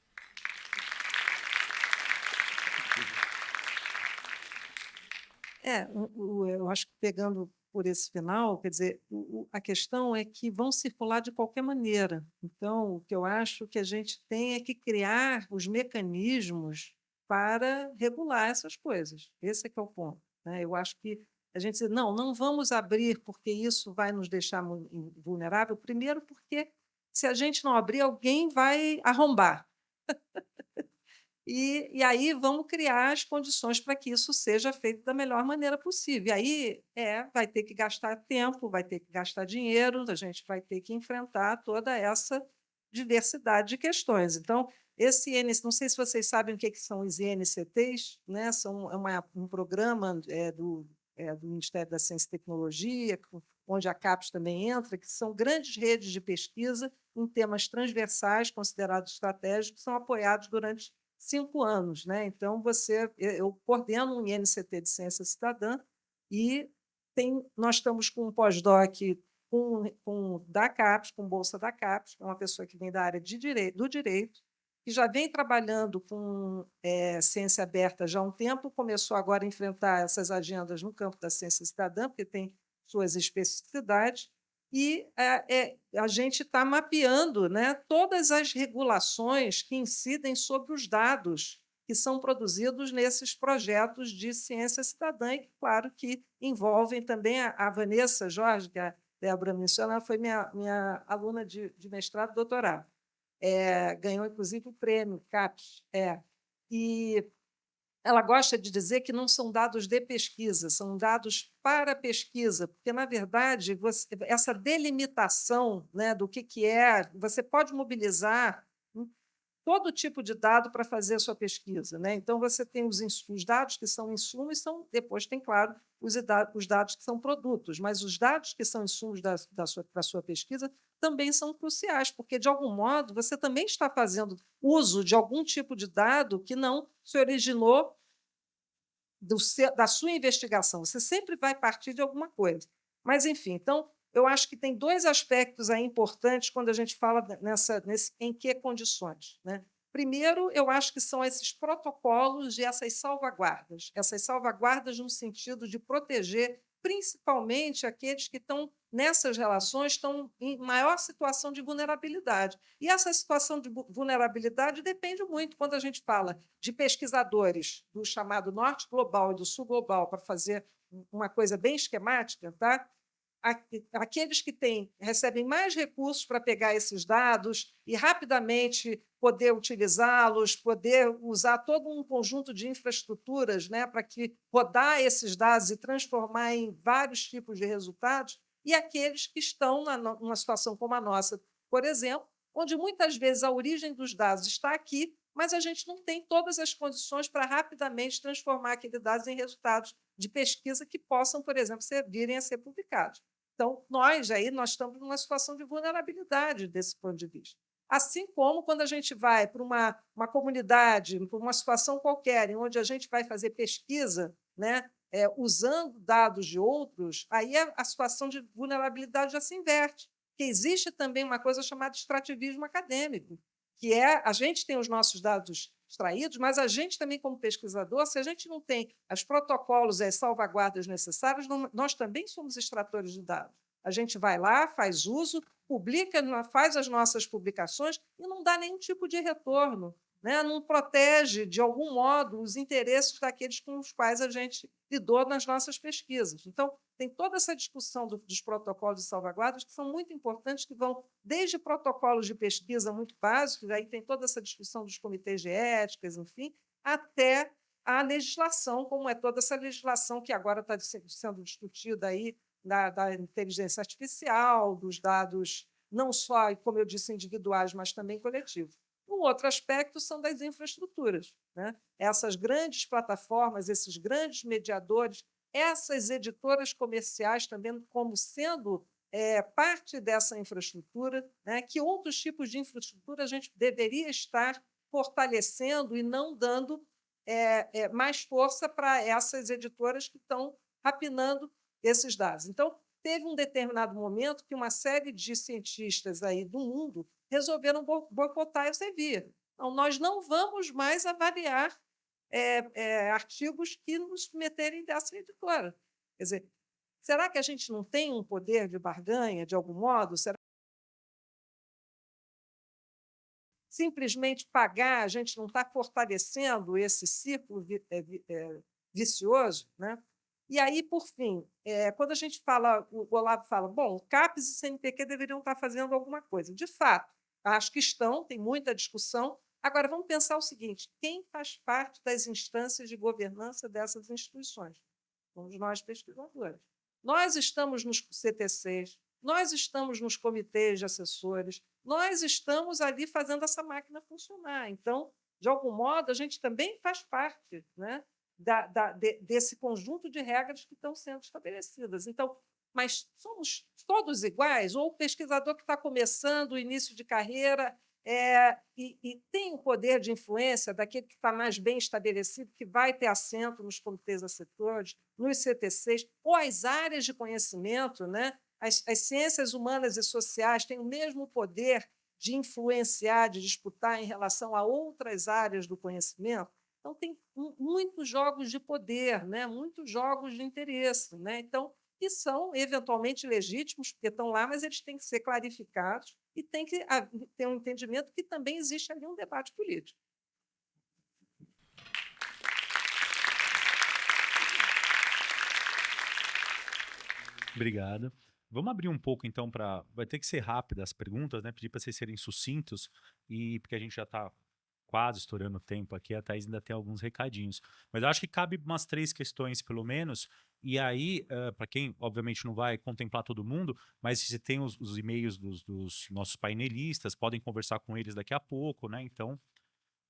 Eu acho que pegando por esse final, quer dizer, a questão é que vão circular de qualquer maneira. Então, o que eu acho que a gente tem é que criar os mecanismos para regular essas coisas. Esse é que é o ponto, né? Eu acho que a gente diz, não vamos abrir porque isso vai nos deixar vulnerável. Primeiro, porque se a gente não abrir, alguém vai arrombar. E aí vamos criar as condições para que isso seja feito da melhor maneira possível. E aí vai ter que gastar tempo, vai ter que gastar dinheiro, a gente vai ter que enfrentar toda essa diversidade de questões. Então, não sei se vocês sabem o que são os INCTs, né? Um programa do Ministério da Ciência e Tecnologia, onde a CAPES também entra, que são grandes redes de pesquisa em temas transversais considerados estratégicos, que são apoiados durante 5 anos, né? Então, eu coordeno um INCT de Ciência Cidadã e nós estamos com um pós-doc da CAPES, com bolsa da CAPES, que é uma pessoa que vem da área do direito, que já vem trabalhando com ciência aberta já há um tempo, começou agora a enfrentar essas agendas no campo da ciência cidadã, porque tem suas especificidades, e a gente está mapeando, né, todas as regulações que incidem sobre os dados que são produzidos nesses projetos de ciência cidadã, e, claro, que envolvem também a Vanessa Jorge, que a Débora mencionou, foi minha aluna de mestrado e doutorado. Ganhou, inclusive, o prêmio CAPES. E ela gosta de dizer que não são dados de pesquisa, são dados para pesquisa, porque, na verdade, essa delimitação, né, do que é, você pode mobilizar todo tipo de dado para fazer a sua pesquisa, né? Então, você tem os dados que são insumos, depois tem, claro, os dados que são produtos, mas os dados que são insumos da sua pesquisa também são cruciais, porque, de algum modo, você também está fazendo uso de algum tipo de dado que não se originou da sua investigação. Você sempre vai partir de alguma coisa. Mas, enfim, então, eu acho que tem 2 aspectos aí importantes quando a gente fala em que condições, né? Primeiro, eu acho que são esses protocolos e essas salvaguardas no sentido de proteger principalmente aqueles que estão nessas relações, estão em maior situação de vulnerabilidade. E essa situação de vulnerabilidade depende muito, quando a gente fala de pesquisadores do chamado Norte Global e do Sul Global, para fazer uma coisa bem esquemática, tá? Aqueles que recebem mais recursos para pegar esses dados e rapidamente poder utilizá-los, poder usar todo um conjunto de infraestruturas, né, para rodar esses dados e transformar em vários tipos de resultados, e aqueles que estão numa situação como a nossa, por exemplo, onde muitas vezes a origem dos dados está aqui, mas a gente não tem todas as condições para rapidamente transformar aqueles dados em resultados de pesquisa que possam, por exemplo, virem a ser publicados. Então, nós estamos numa situação de vulnerabilidade desse ponto de vista. Assim como quando a gente vai para uma comunidade, para uma situação qualquer, em onde a gente vai fazer pesquisa, né, usando dados de outros, aí a situação de vulnerabilidade já se inverte. Porque existe também uma coisa chamada extrativismo acadêmico, que a gente tem os nossos dados extraídos, mas a gente também, como pesquisador, se a gente não tem os protocolos e as salvaguardas necessárias, nós também somos extratores de dados. A gente vai lá, faz uso, publica, faz as nossas publicações e não dá nenhum tipo de retorno, né? Não protege, de algum modo, os interesses daqueles com os quais a gente lidou nas nossas pesquisas. Então, tem toda essa discussão dos protocolos de salvaguardas que são muito importantes, que vão desde protocolos de pesquisa muito básicos, aí tem toda essa discussão dos comitês de éticas, enfim, até a legislação, como é toda essa legislação que agora está sendo discutida aí, da inteligência artificial, dos dados não só, como eu disse, individuais, mas também coletivos. Um outro aspecto são das infraestruturas, né? Essas grandes plataformas, esses grandes mediadores, essas editoras comerciais também como sendo parte dessa infraestrutura, né? Que outros tipos de infraestrutura a gente deveria estar fortalecendo e não dando mais força para essas editoras que estão rapinando esses dados. Então, teve um determinado momento que uma série de cientistas aí do mundo resolveram boicotar o Elsevier. Então, nós não vamos mais avaliar artigos que nos meterem dessa editora. Quer dizer, será que a gente não tem um poder de barganha, de algum modo? Será que simplesmente pagar, a gente não está fortalecendo esse ciclo vicioso? Né? E aí, por fim, quando a gente fala, o Olavo fala, bom, o CAPES e o CNPq deveriam estar fazendo alguma coisa. De fato, acho que estão, tem muita discussão. Agora, vamos pensar o seguinte: quem faz parte das instâncias de governança dessas instituições? Somos nós, pesquisadores. Nós estamos nos CTCs, nós estamos nos comitês de assessores, nós estamos ali fazendo essa máquina funcionar. Então, de algum modo, a gente também faz parte, né, desse conjunto de regras que estão sendo estabelecidas. Então, mas somos todos iguais? Ou o pesquisador que está começando o início de carreira e tem o poder de influência daquele que está mais bem estabelecido, que vai ter assento nos comitês assessores, nos CTCs, ou as áreas de conhecimento, né? As ciências humanas e sociais têm o mesmo poder de influenciar, de disputar em relação a outras áreas do conhecimento. Então, tem muitos jogos de poder, né? Muitos jogos de interesse. Né? Então, que são eventualmente legítimos, porque estão lá, mas eles têm que ser clarificados e tem que ter um entendimento que também existe ali um debate político. Obrigado. Vamos abrir um pouco, então, para... Vai ter que ser rápido as perguntas, né? Pedir para vocês serem sucintos, porque a gente já está quase estourando o tempo aqui, a Thaís ainda tem alguns recadinhos. Mas eu acho que cabe umas 3 questões, pelo menos, e aí, para quem, obviamente, não vai contemplar todo mundo, mas se tem os e-mails dos nossos painelistas, podem conversar com eles daqui a pouco, né? Então,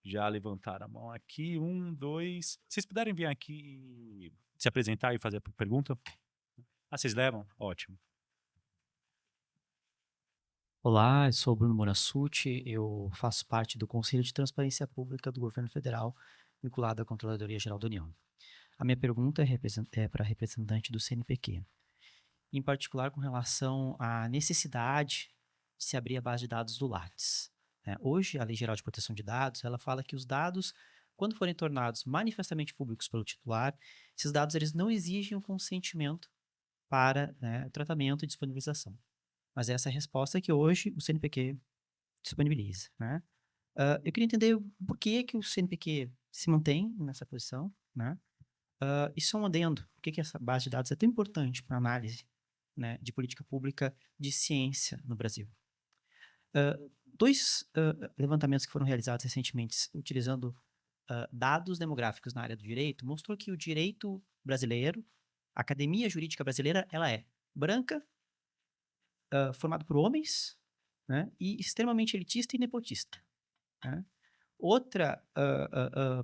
já levantaram a mão aqui. 1, 2... Vocês puderem vir aqui se apresentar e fazer a pergunta? Ah, vocês levam? Ótimo. Olá, eu sou o Bruno Morassutti, eu faço parte do Conselho de Transparência Pública do Governo Federal, vinculado à Controladoria Geral da União. A minha pergunta é para a representante do CNPq, em particular com relação à necessidade de se abrir a base de dados do Lattes. Hoje, a Lei Geral de Proteção de Dados, ela fala que os dados, quando forem tornados manifestamente públicos pelo titular, esses dados eles não exigem o consentimento para tratamento e disponibilização. Mas essa é a resposta que hoje o CNPq disponibiliza. Né? Eu queria entender por que o CNPq se mantém nessa posição. Né? Isso é um adendo. Por que essa base de dados é tão importante para a análise, né, de política pública de ciência no Brasil? 2 levantamentos que foram realizados recentemente utilizando dados demográficos na área do direito mostrou que o direito brasileiro, a academia jurídica brasileira, ela é branca, formado por homens, né, e extremamente elitista e nepotista. Né? Outra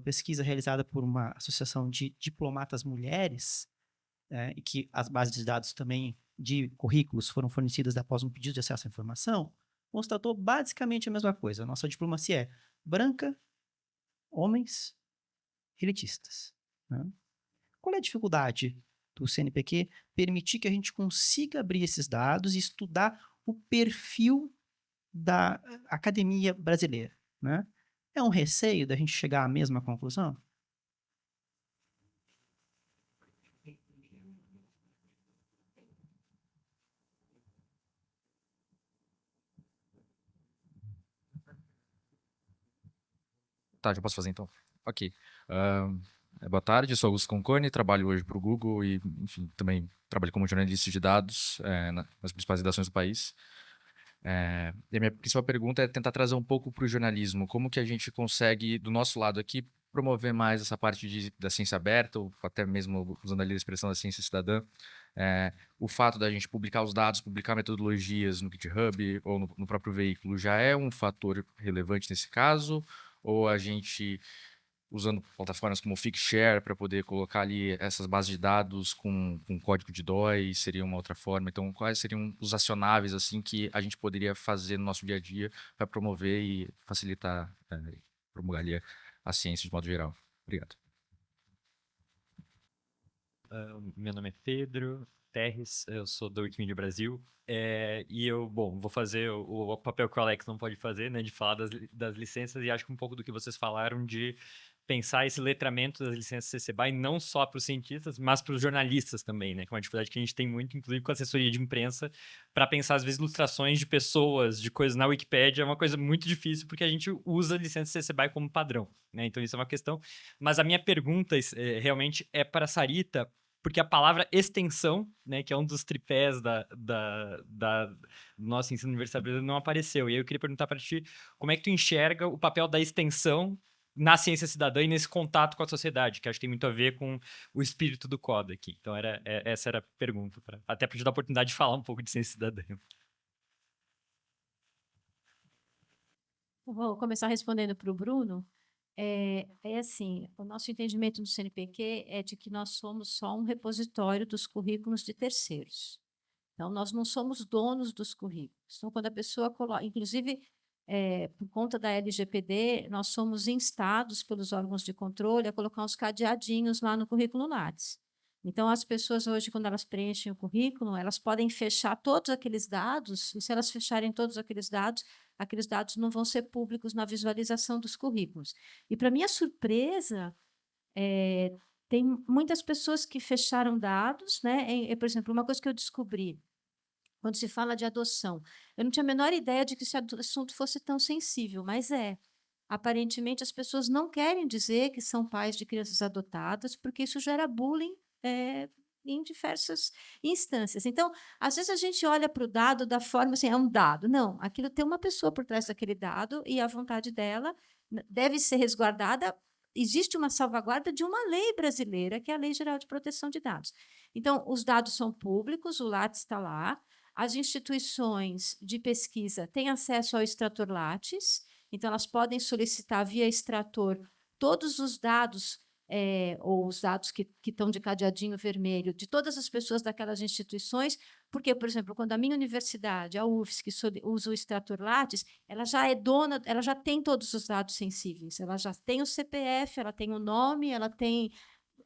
pesquisa realizada por uma associação de diplomatas mulheres, e que as bases de dados também de currículos foram fornecidas após um pedido de acesso à informação, constatou basicamente a mesma coisa. A nossa diplomacia é branca, homens, elitistas. Né? Qual é a dificuldade do CNPq permitir que a gente consiga abrir esses dados e estudar o perfil da academia brasileira? Né? É um receio da gente chegar à mesma conclusão? Tá, já posso fazer então? Ok. Boa tarde, sou Augusto Concone, trabalho hoje para o Google e, enfim, também trabalho como jornalista de dados nas principais redações do país. E a minha principal pergunta é tentar trazer um pouco para o jornalismo. Como que a gente consegue, do nosso lado aqui, promover mais essa parte da ciência aberta, ou até mesmo usando ali a expressão da ciência cidadã, o fato da gente publicar os dados, publicar metodologias no GitHub ou no próprio veículo já é um fator relevante nesse caso? Ou a gente, usando plataformas como o Figshare para poder colocar ali essas bases de dados com código de DOI, seria uma outra forma? Então, quais seriam os acionáveis assim, que a gente poderia fazer no nosso dia a dia para promover e facilitar, promulgar ali a ciência de modo geral? Obrigado. Meu nome é Pedro Terres, eu sou da Wikimedia Brasil, e eu, vou fazer o papel que o Alex não pode fazer, né, de falar das licenças, e acho que um pouco do que vocês falaram de pensar esse letramento das licenças CC BY não só para os cientistas, mas para os jornalistas também, né? Que é uma dificuldade que a gente tem muito, inclusive com a assessoria de imprensa, para pensar, às vezes, ilustrações de pessoas, de coisas na Wikipédia, é uma coisa muito difícil, porque a gente usa a licença CC BY como padrão, né? Então, isso é uma questão. Mas a minha pergunta realmente é para a Sarita, porque a palavra extensão, né, que é um dos tripés do nosso ensino universitário brasileiro, não apareceu. E aí eu queria perguntar para ti, como é que tu enxerga o papel da extensão na ciência cidadã e nesse contato com a sociedade, que acho que tem muito a ver com o espírito do CODA aqui. Então, essa era a pergunta, até para te dar a oportunidade de falar um pouco de ciência cidadã. Vou começar respondendo para o Bruno. Assim, o nosso entendimento do CNPq é de que nós somos só um repositório dos currículos de terceiros. Então, nós não somos donos dos currículos. Então, quando a pessoa coloca, inclusive, por conta da LGPD, nós somos instados pelos órgãos de controle a colocar uns cadeadinhos lá no currículo Lattes. Então, as pessoas hoje, quando elas preenchem o currículo, elas podem fechar todos aqueles dados, e se elas fecharem todos aqueles dados não vão ser públicos na visualização dos currículos. E, para minha surpresa, tem muitas pessoas que fecharam dados, né? Por exemplo, uma coisa que eu descobri, quando se fala de adoção, eu não tinha a menor ideia de que esse assunto fosse tão sensível, mas é. Aparentemente, as pessoas não querem dizer que são pais de crianças adotadas, porque isso gera bullying em diversas instâncias. Então, às vezes a gente olha para o dado da forma assim, é um dado. Não, aquilo tem uma pessoa por trás daquele dado e a vontade dela deve ser resguardada. Existe uma salvaguarda de uma lei brasileira, que é a Lei Geral de Proteção de Dados. Então, os dados são públicos, o Lattes está lá, as instituições de pesquisa têm acesso ao extrator Lattes, então elas podem solicitar via extrator todos os dados, ou os dados que estão de cadeadinho vermelho, de todas as pessoas daquelas instituições, porque, por exemplo, quando a minha universidade, a UFSC, usa o extrator Lattes, ela já é dona, ela já tem todos os dados sensíveis, ela já tem o CPF, ela tem o nome, ela tem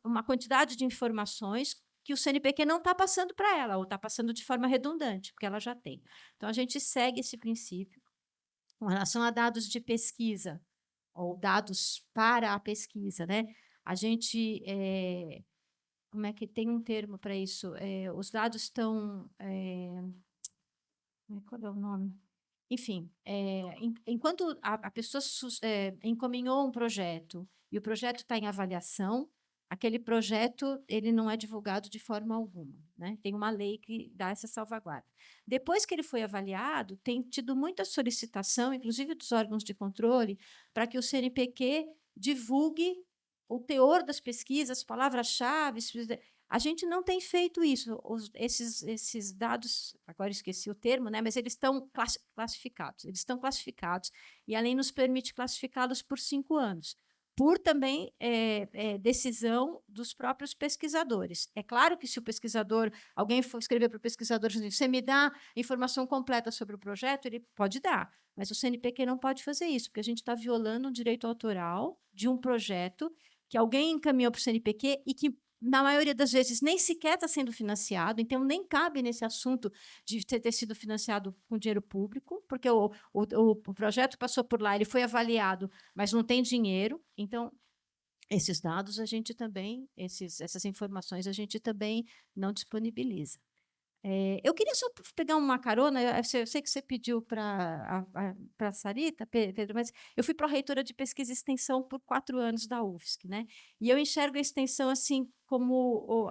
uma quantidade de informações que o CNPq não está passando para ela, ou está passando de forma redundante, porque ela já tem. Então, a gente segue esse princípio. Com relação a dados de pesquisa, ou dados para a pesquisa, né? A gente, como é que tem um termo para isso? Os dados estão, qual é o nome? Enfim, enquanto a pessoa encaminhou um projeto e o projeto está em avaliação, aquele projeto ele não é divulgado de forma alguma, né? Tem uma lei que dá essa salvaguarda. Depois que ele foi avaliado, tem tido muita solicitação, inclusive dos órgãos de controle, para que o CNPq divulgue o teor das pesquisas, palavras-chave. A gente não tem feito isso. Esses dados, agora esqueci o termo, né, mas eles estão classificados. Eles estão classificados e a lei nos permite classificá-los por 5 anos. Por também decisão dos próprios pesquisadores. É claro que se o pesquisador, alguém for escrever para o pesquisador, você me dá informação completa sobre o projeto, ele pode dar, mas o CNPq não pode fazer isso, porque a gente está violando o direito autoral de um projeto que alguém encaminhou para o CNPq e que, na maioria das vezes, nem sequer está sendo financiado, então nem cabe nesse assunto de ter sido financiado com dinheiro público, porque o projeto passou por lá, ele foi avaliado, mas não tem dinheiro. Então, esses dados a gente também, essas informações a gente também não disponibiliza. Eu queria só pegar uma carona, eu sei que você pediu para a Sarita, Pedro, mas eu fui pró-reitora de pesquisa e extensão por 4 anos da UFSC, né? E eu enxergo a extensão assim como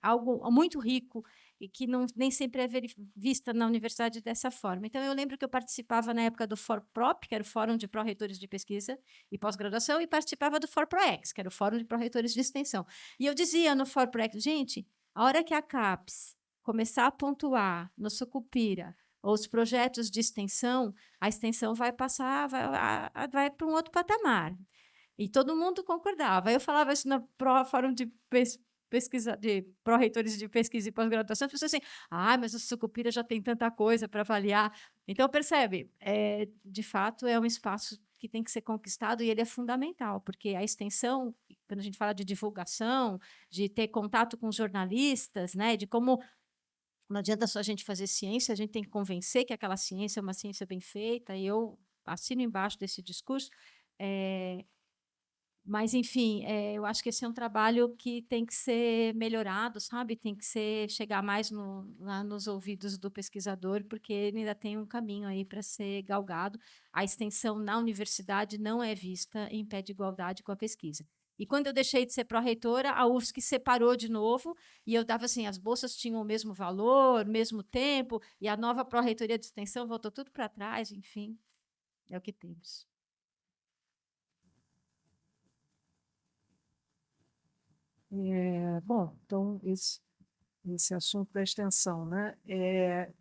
algo muito rico e que nem sempre é vista na universidade dessa forma. Então, eu lembro que eu participava na época do FORPROP, que era o Fórum de Pró-Reitores de Pesquisa e Pós-Graduação, e participava do FORPROEX, que era o Fórum de Pró-Reitores de Extensão. E eu dizia no FORPROEX, gente, a hora que a CAPES começar a pontuar no Sucupira os projetos de extensão, a extensão vai passar, vai para um outro patamar. E todo mundo concordava. Eu falava isso no Fórum de Pesquisa, de pró-reitores de pesquisa e pós-graduação, as pessoas assim, mas o Sucupira já tem tanta coisa para avaliar. Então, percebe, de fato, é um espaço que tem que ser conquistado e ele é fundamental, porque a extensão, quando a gente fala de divulgação, de ter contato com os jornalistas, né, de como não adianta só a gente fazer ciência, a gente tem que convencer que aquela ciência é uma ciência bem feita, e eu assino embaixo desse discurso. Mas, enfim, eu acho que esse é um trabalho que tem que ser melhorado, sabe? Tem que chegar mais lá nos ouvidos do pesquisador, porque ele ainda tem um caminho aí para ser galgado. A extensão na universidade não é vista em pé de igualdade com a pesquisa. E quando eu deixei de ser pró-reitora, a UFSC separou de novo, e eu dava assim, as bolsas tinham o mesmo valor, mesmo tempo, e a nova pró-reitoria de extensão voltou tudo para trás, enfim, é o que temos. Bom, então, esse assunto da extensão, né?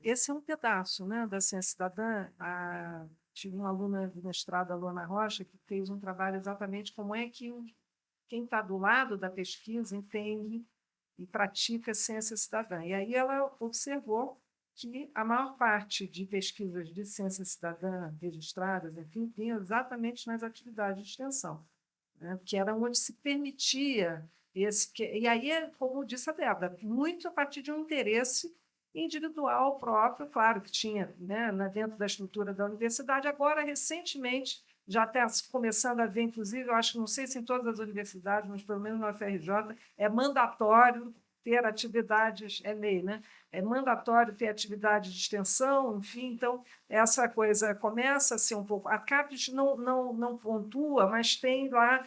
Esse é um pedaço, né, da ciência cidadã. Tive uma aluna de mestrado, a Luana Rocha, que fez um trabalho exatamente como é que quem está do lado da pesquisa entende e pratica ciência cidadã. E aí ela observou que a maior parte de pesquisas de ciência cidadã registradas, enfim, vinha exatamente nas atividades de extensão, né, que era onde se permitia e aí, como disse a Débora, muito a partir de um interesse individual próprio, claro que tinha, né, dentro da estrutura da universidade. Agora, recentemente, já está começando a ver, inclusive, eu acho, não sei se em todas as universidades, mas pelo menos na UFRJ, é mandatório ter atividades, é lei, né? É mandatório ter atividade de extensão, enfim, então essa coisa começa a ser um pouco. A CAPES não pontua, mas tem lá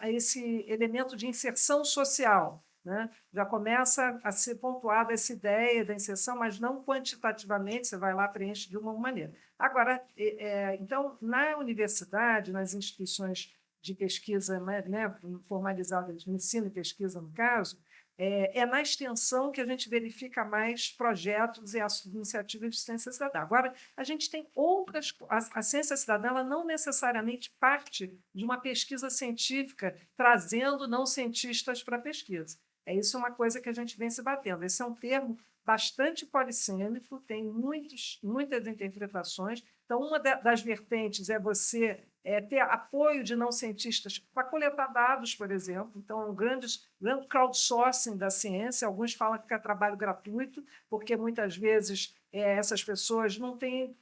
esse elemento de inserção social, né? Já começa a ser pontuada essa ideia da inserção, mas não quantitativamente, você vai lá preenche de uma maneira. Agora, então, na universidade, nas instituições de pesquisa, né, formalizadas de ensino e pesquisa, no caso, é na extensão que a gente verifica mais projetos e iniciativas de ciência cidadã. Agora, a gente tem outras. A ciência cidadã ela não necessariamente parte de uma pesquisa científica trazendo não cientistas para a pesquisa. Isso é uma coisa que a gente vem se batendo. Esse é um termo bastante polissêmico, tem muitas interpretações. Então, uma das vertentes é você ter apoio de não cientistas para coletar dados, por exemplo. Então, um grande crowdsourcing da ciência. Alguns falam que é trabalho gratuito, porque muitas vezes essas pessoas não têm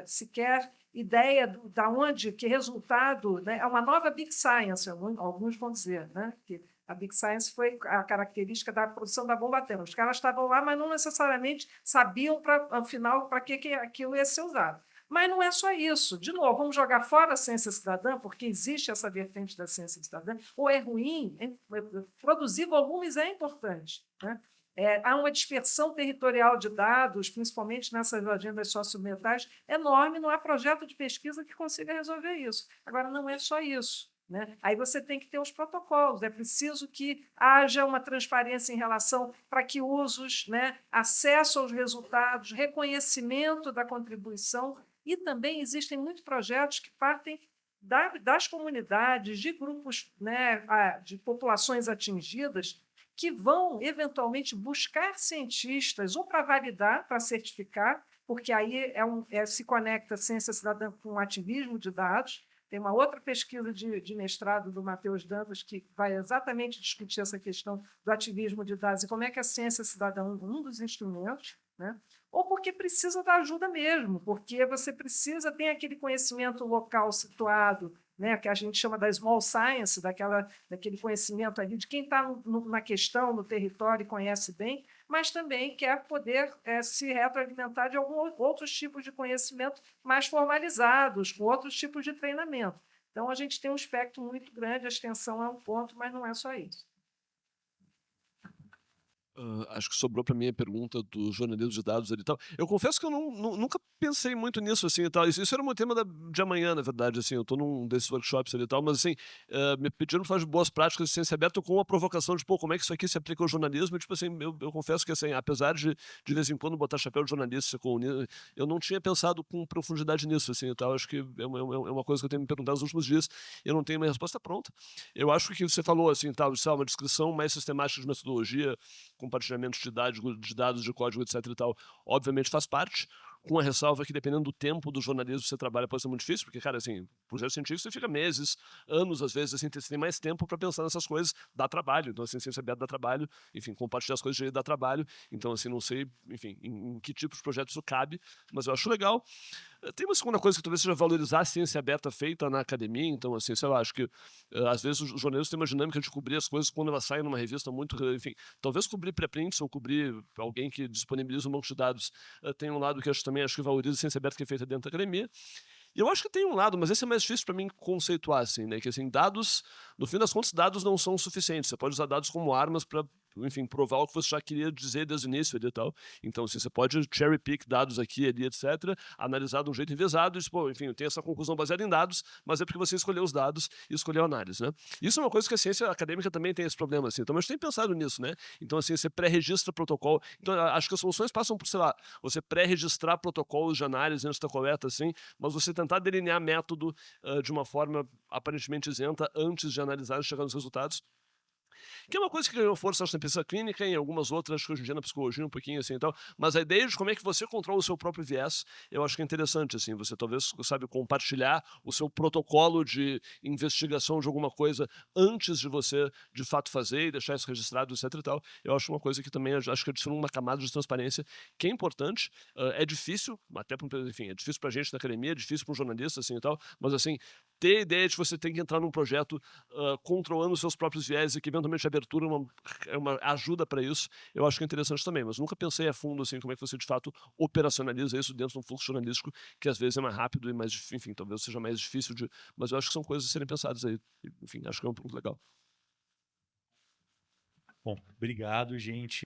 sequer ideia de onde, que resultado, né? É uma nova Big Science, alguns vão dizer, né? Que a Big Science foi a característica da produção da bomba atômica. Os caras estavam lá, mas não necessariamente sabiam, afinal, para que aquilo ia ser usado. Mas não é só isso. De novo, vamos jogar fora a ciência cidadã, porque existe essa vertente da ciência cidadã, ou é ruim? Produzir volumes é importante, né? Há uma dispersão territorial de dados, principalmente nessas agendas socioambientais, enorme. Não há projeto de pesquisa que consiga resolver isso. Agora, não é só isso, né? Aí você tem que ter os protocolos. É preciso que haja uma transparência em relação para que usos, né, acesso aos resultados, reconhecimento da contribuição. E também existem muitos projetos que partem das comunidades, de grupos, né, de populações atingidas, que vão, eventualmente, buscar cientistas ou para validar, para certificar, porque aí se conecta a ciência cidadã com o ativismo de dados. Tem uma outra pesquisa de mestrado do Matheus Dantas que vai exatamente discutir essa questão do ativismo de dados e como é que a ciência cidadã é um dos instrumentos, né? Ou porque precisa da ajuda mesmo, porque você precisa ter aquele conhecimento local situado, né, que a gente chama da small science, daquele conhecimento ali de quem está na questão, no território e conhece bem, mas também quer poder se retroalimentar de alguns outros tipos de conhecimento mais formalizados, com outros tipos de treinamento. Então, a gente tem um espectro muito grande, a extensão é um ponto, mas não é só isso. Acho que sobrou para mim a pergunta do jornalismo de dados ali e tal. Eu confesso que eu nunca pensei muito nisso, assim, e tal. Isso era um tema de amanhã, na verdade, assim. Eu estou num desses workshops ali e tal, mas, assim, me pediram para fazer boas práticas de ciência aberta com a provocação de, como é que isso aqui se aplica ao jornalismo? E, tipo assim, eu confesso que, assim, apesar de vez em quando botar chapéu de jornalista, eu não tinha pensado com profundidade nisso, assim, e tal. Acho que é uma coisa que eu tenho me perguntado nos últimos dias e eu não tenho uma resposta pronta. Eu acho que você falou, assim, tal, de uma descrição mais sistemática de metodologia, compartilhamento de dados, de código, etc. e tal, obviamente faz parte, com a ressalva que, dependendo do tempo do jornalismo que você trabalha, pode ser muito difícil, porque, cara, assim, projeto científico você fica meses, anos, às vezes, assim, você tem mais tempo para pensar nessas coisas, dá trabalho. Então, assim, ciência aberta dá trabalho, enfim, compartilhar as coisas dá trabalho. Então, assim, não sei, enfim, em que tipo de projeto isso cabe, mas eu acho legal. Tem uma segunda coisa que talvez seja valorizar a ciência aberta feita na academia. Então, assim, sei lá, acho que às vezes os jornalistas têm uma dinâmica de cobrir as coisas quando elas saem numa revista muito, enfim, talvez cobrir pré-prints ou cobrir alguém que disponibiliza um monte de dados tem um lado que eu acho que valoriza a ciência aberta que é feita dentro da academia. E eu acho que tem um lado, mas esse é mais difícil para mim conceituar, assim, né? Que, assim, dados, no fim das contas, dados não são suficientes. Você pode usar dados como armas para, enfim, provar o que você já queria dizer desde o início e tal. Então, assim, você pode cherry pick dados aqui, ali, etc., analisar de um jeito enviesado, e, pô, enfim, eu tenho essa conclusão baseada em dados, mas é porque você escolheu os dados e escolheu a análise, né? Isso é uma coisa que a ciência acadêmica também tem esse problema, assim. Então, a gente tem pensado nisso, né? Então, assim, você pré-registra protocolo. Então, acho que as soluções passam por, sei lá, você pré-registrar protocolos de análise antes da coleta, assim, mas você tentar delinear método de uma forma aparentemente isenta antes de analisar e chegar nos resultados. Que é uma coisa que ganhou força na pesquisa clínica e em algumas outras, acho que hoje em dia na psicologia um pouquinho assim e tal, mas a ideia de como é que você controla o seu próprio viés, eu acho que é interessante, assim, você talvez, sabe, compartilhar o seu protocolo de investigação de alguma coisa antes de você, de fato, fazer e deixar isso registrado, etc e tal, eu acho uma coisa que também, acho que adiciona uma camada de transparência que é importante, é difícil, até, enfim, é difícil pra gente na academia, é difícil para um jornalista, assim e tal, mas assim, ter a ideia de que você tem que entrar num projeto controlando os seus próprios viés e que eventualmente a abertura é uma ajuda para isso, eu acho que é interessante também, mas nunca pensei a fundo assim, como é que você de fato operacionaliza isso dentro de um fluxo jornalístico que às vezes é mais rápido e mais, enfim, talvez seja mais difícil de, mas eu acho que são coisas a serem pensadas aí, enfim, acho que é um ponto legal. Bom, obrigado, gente.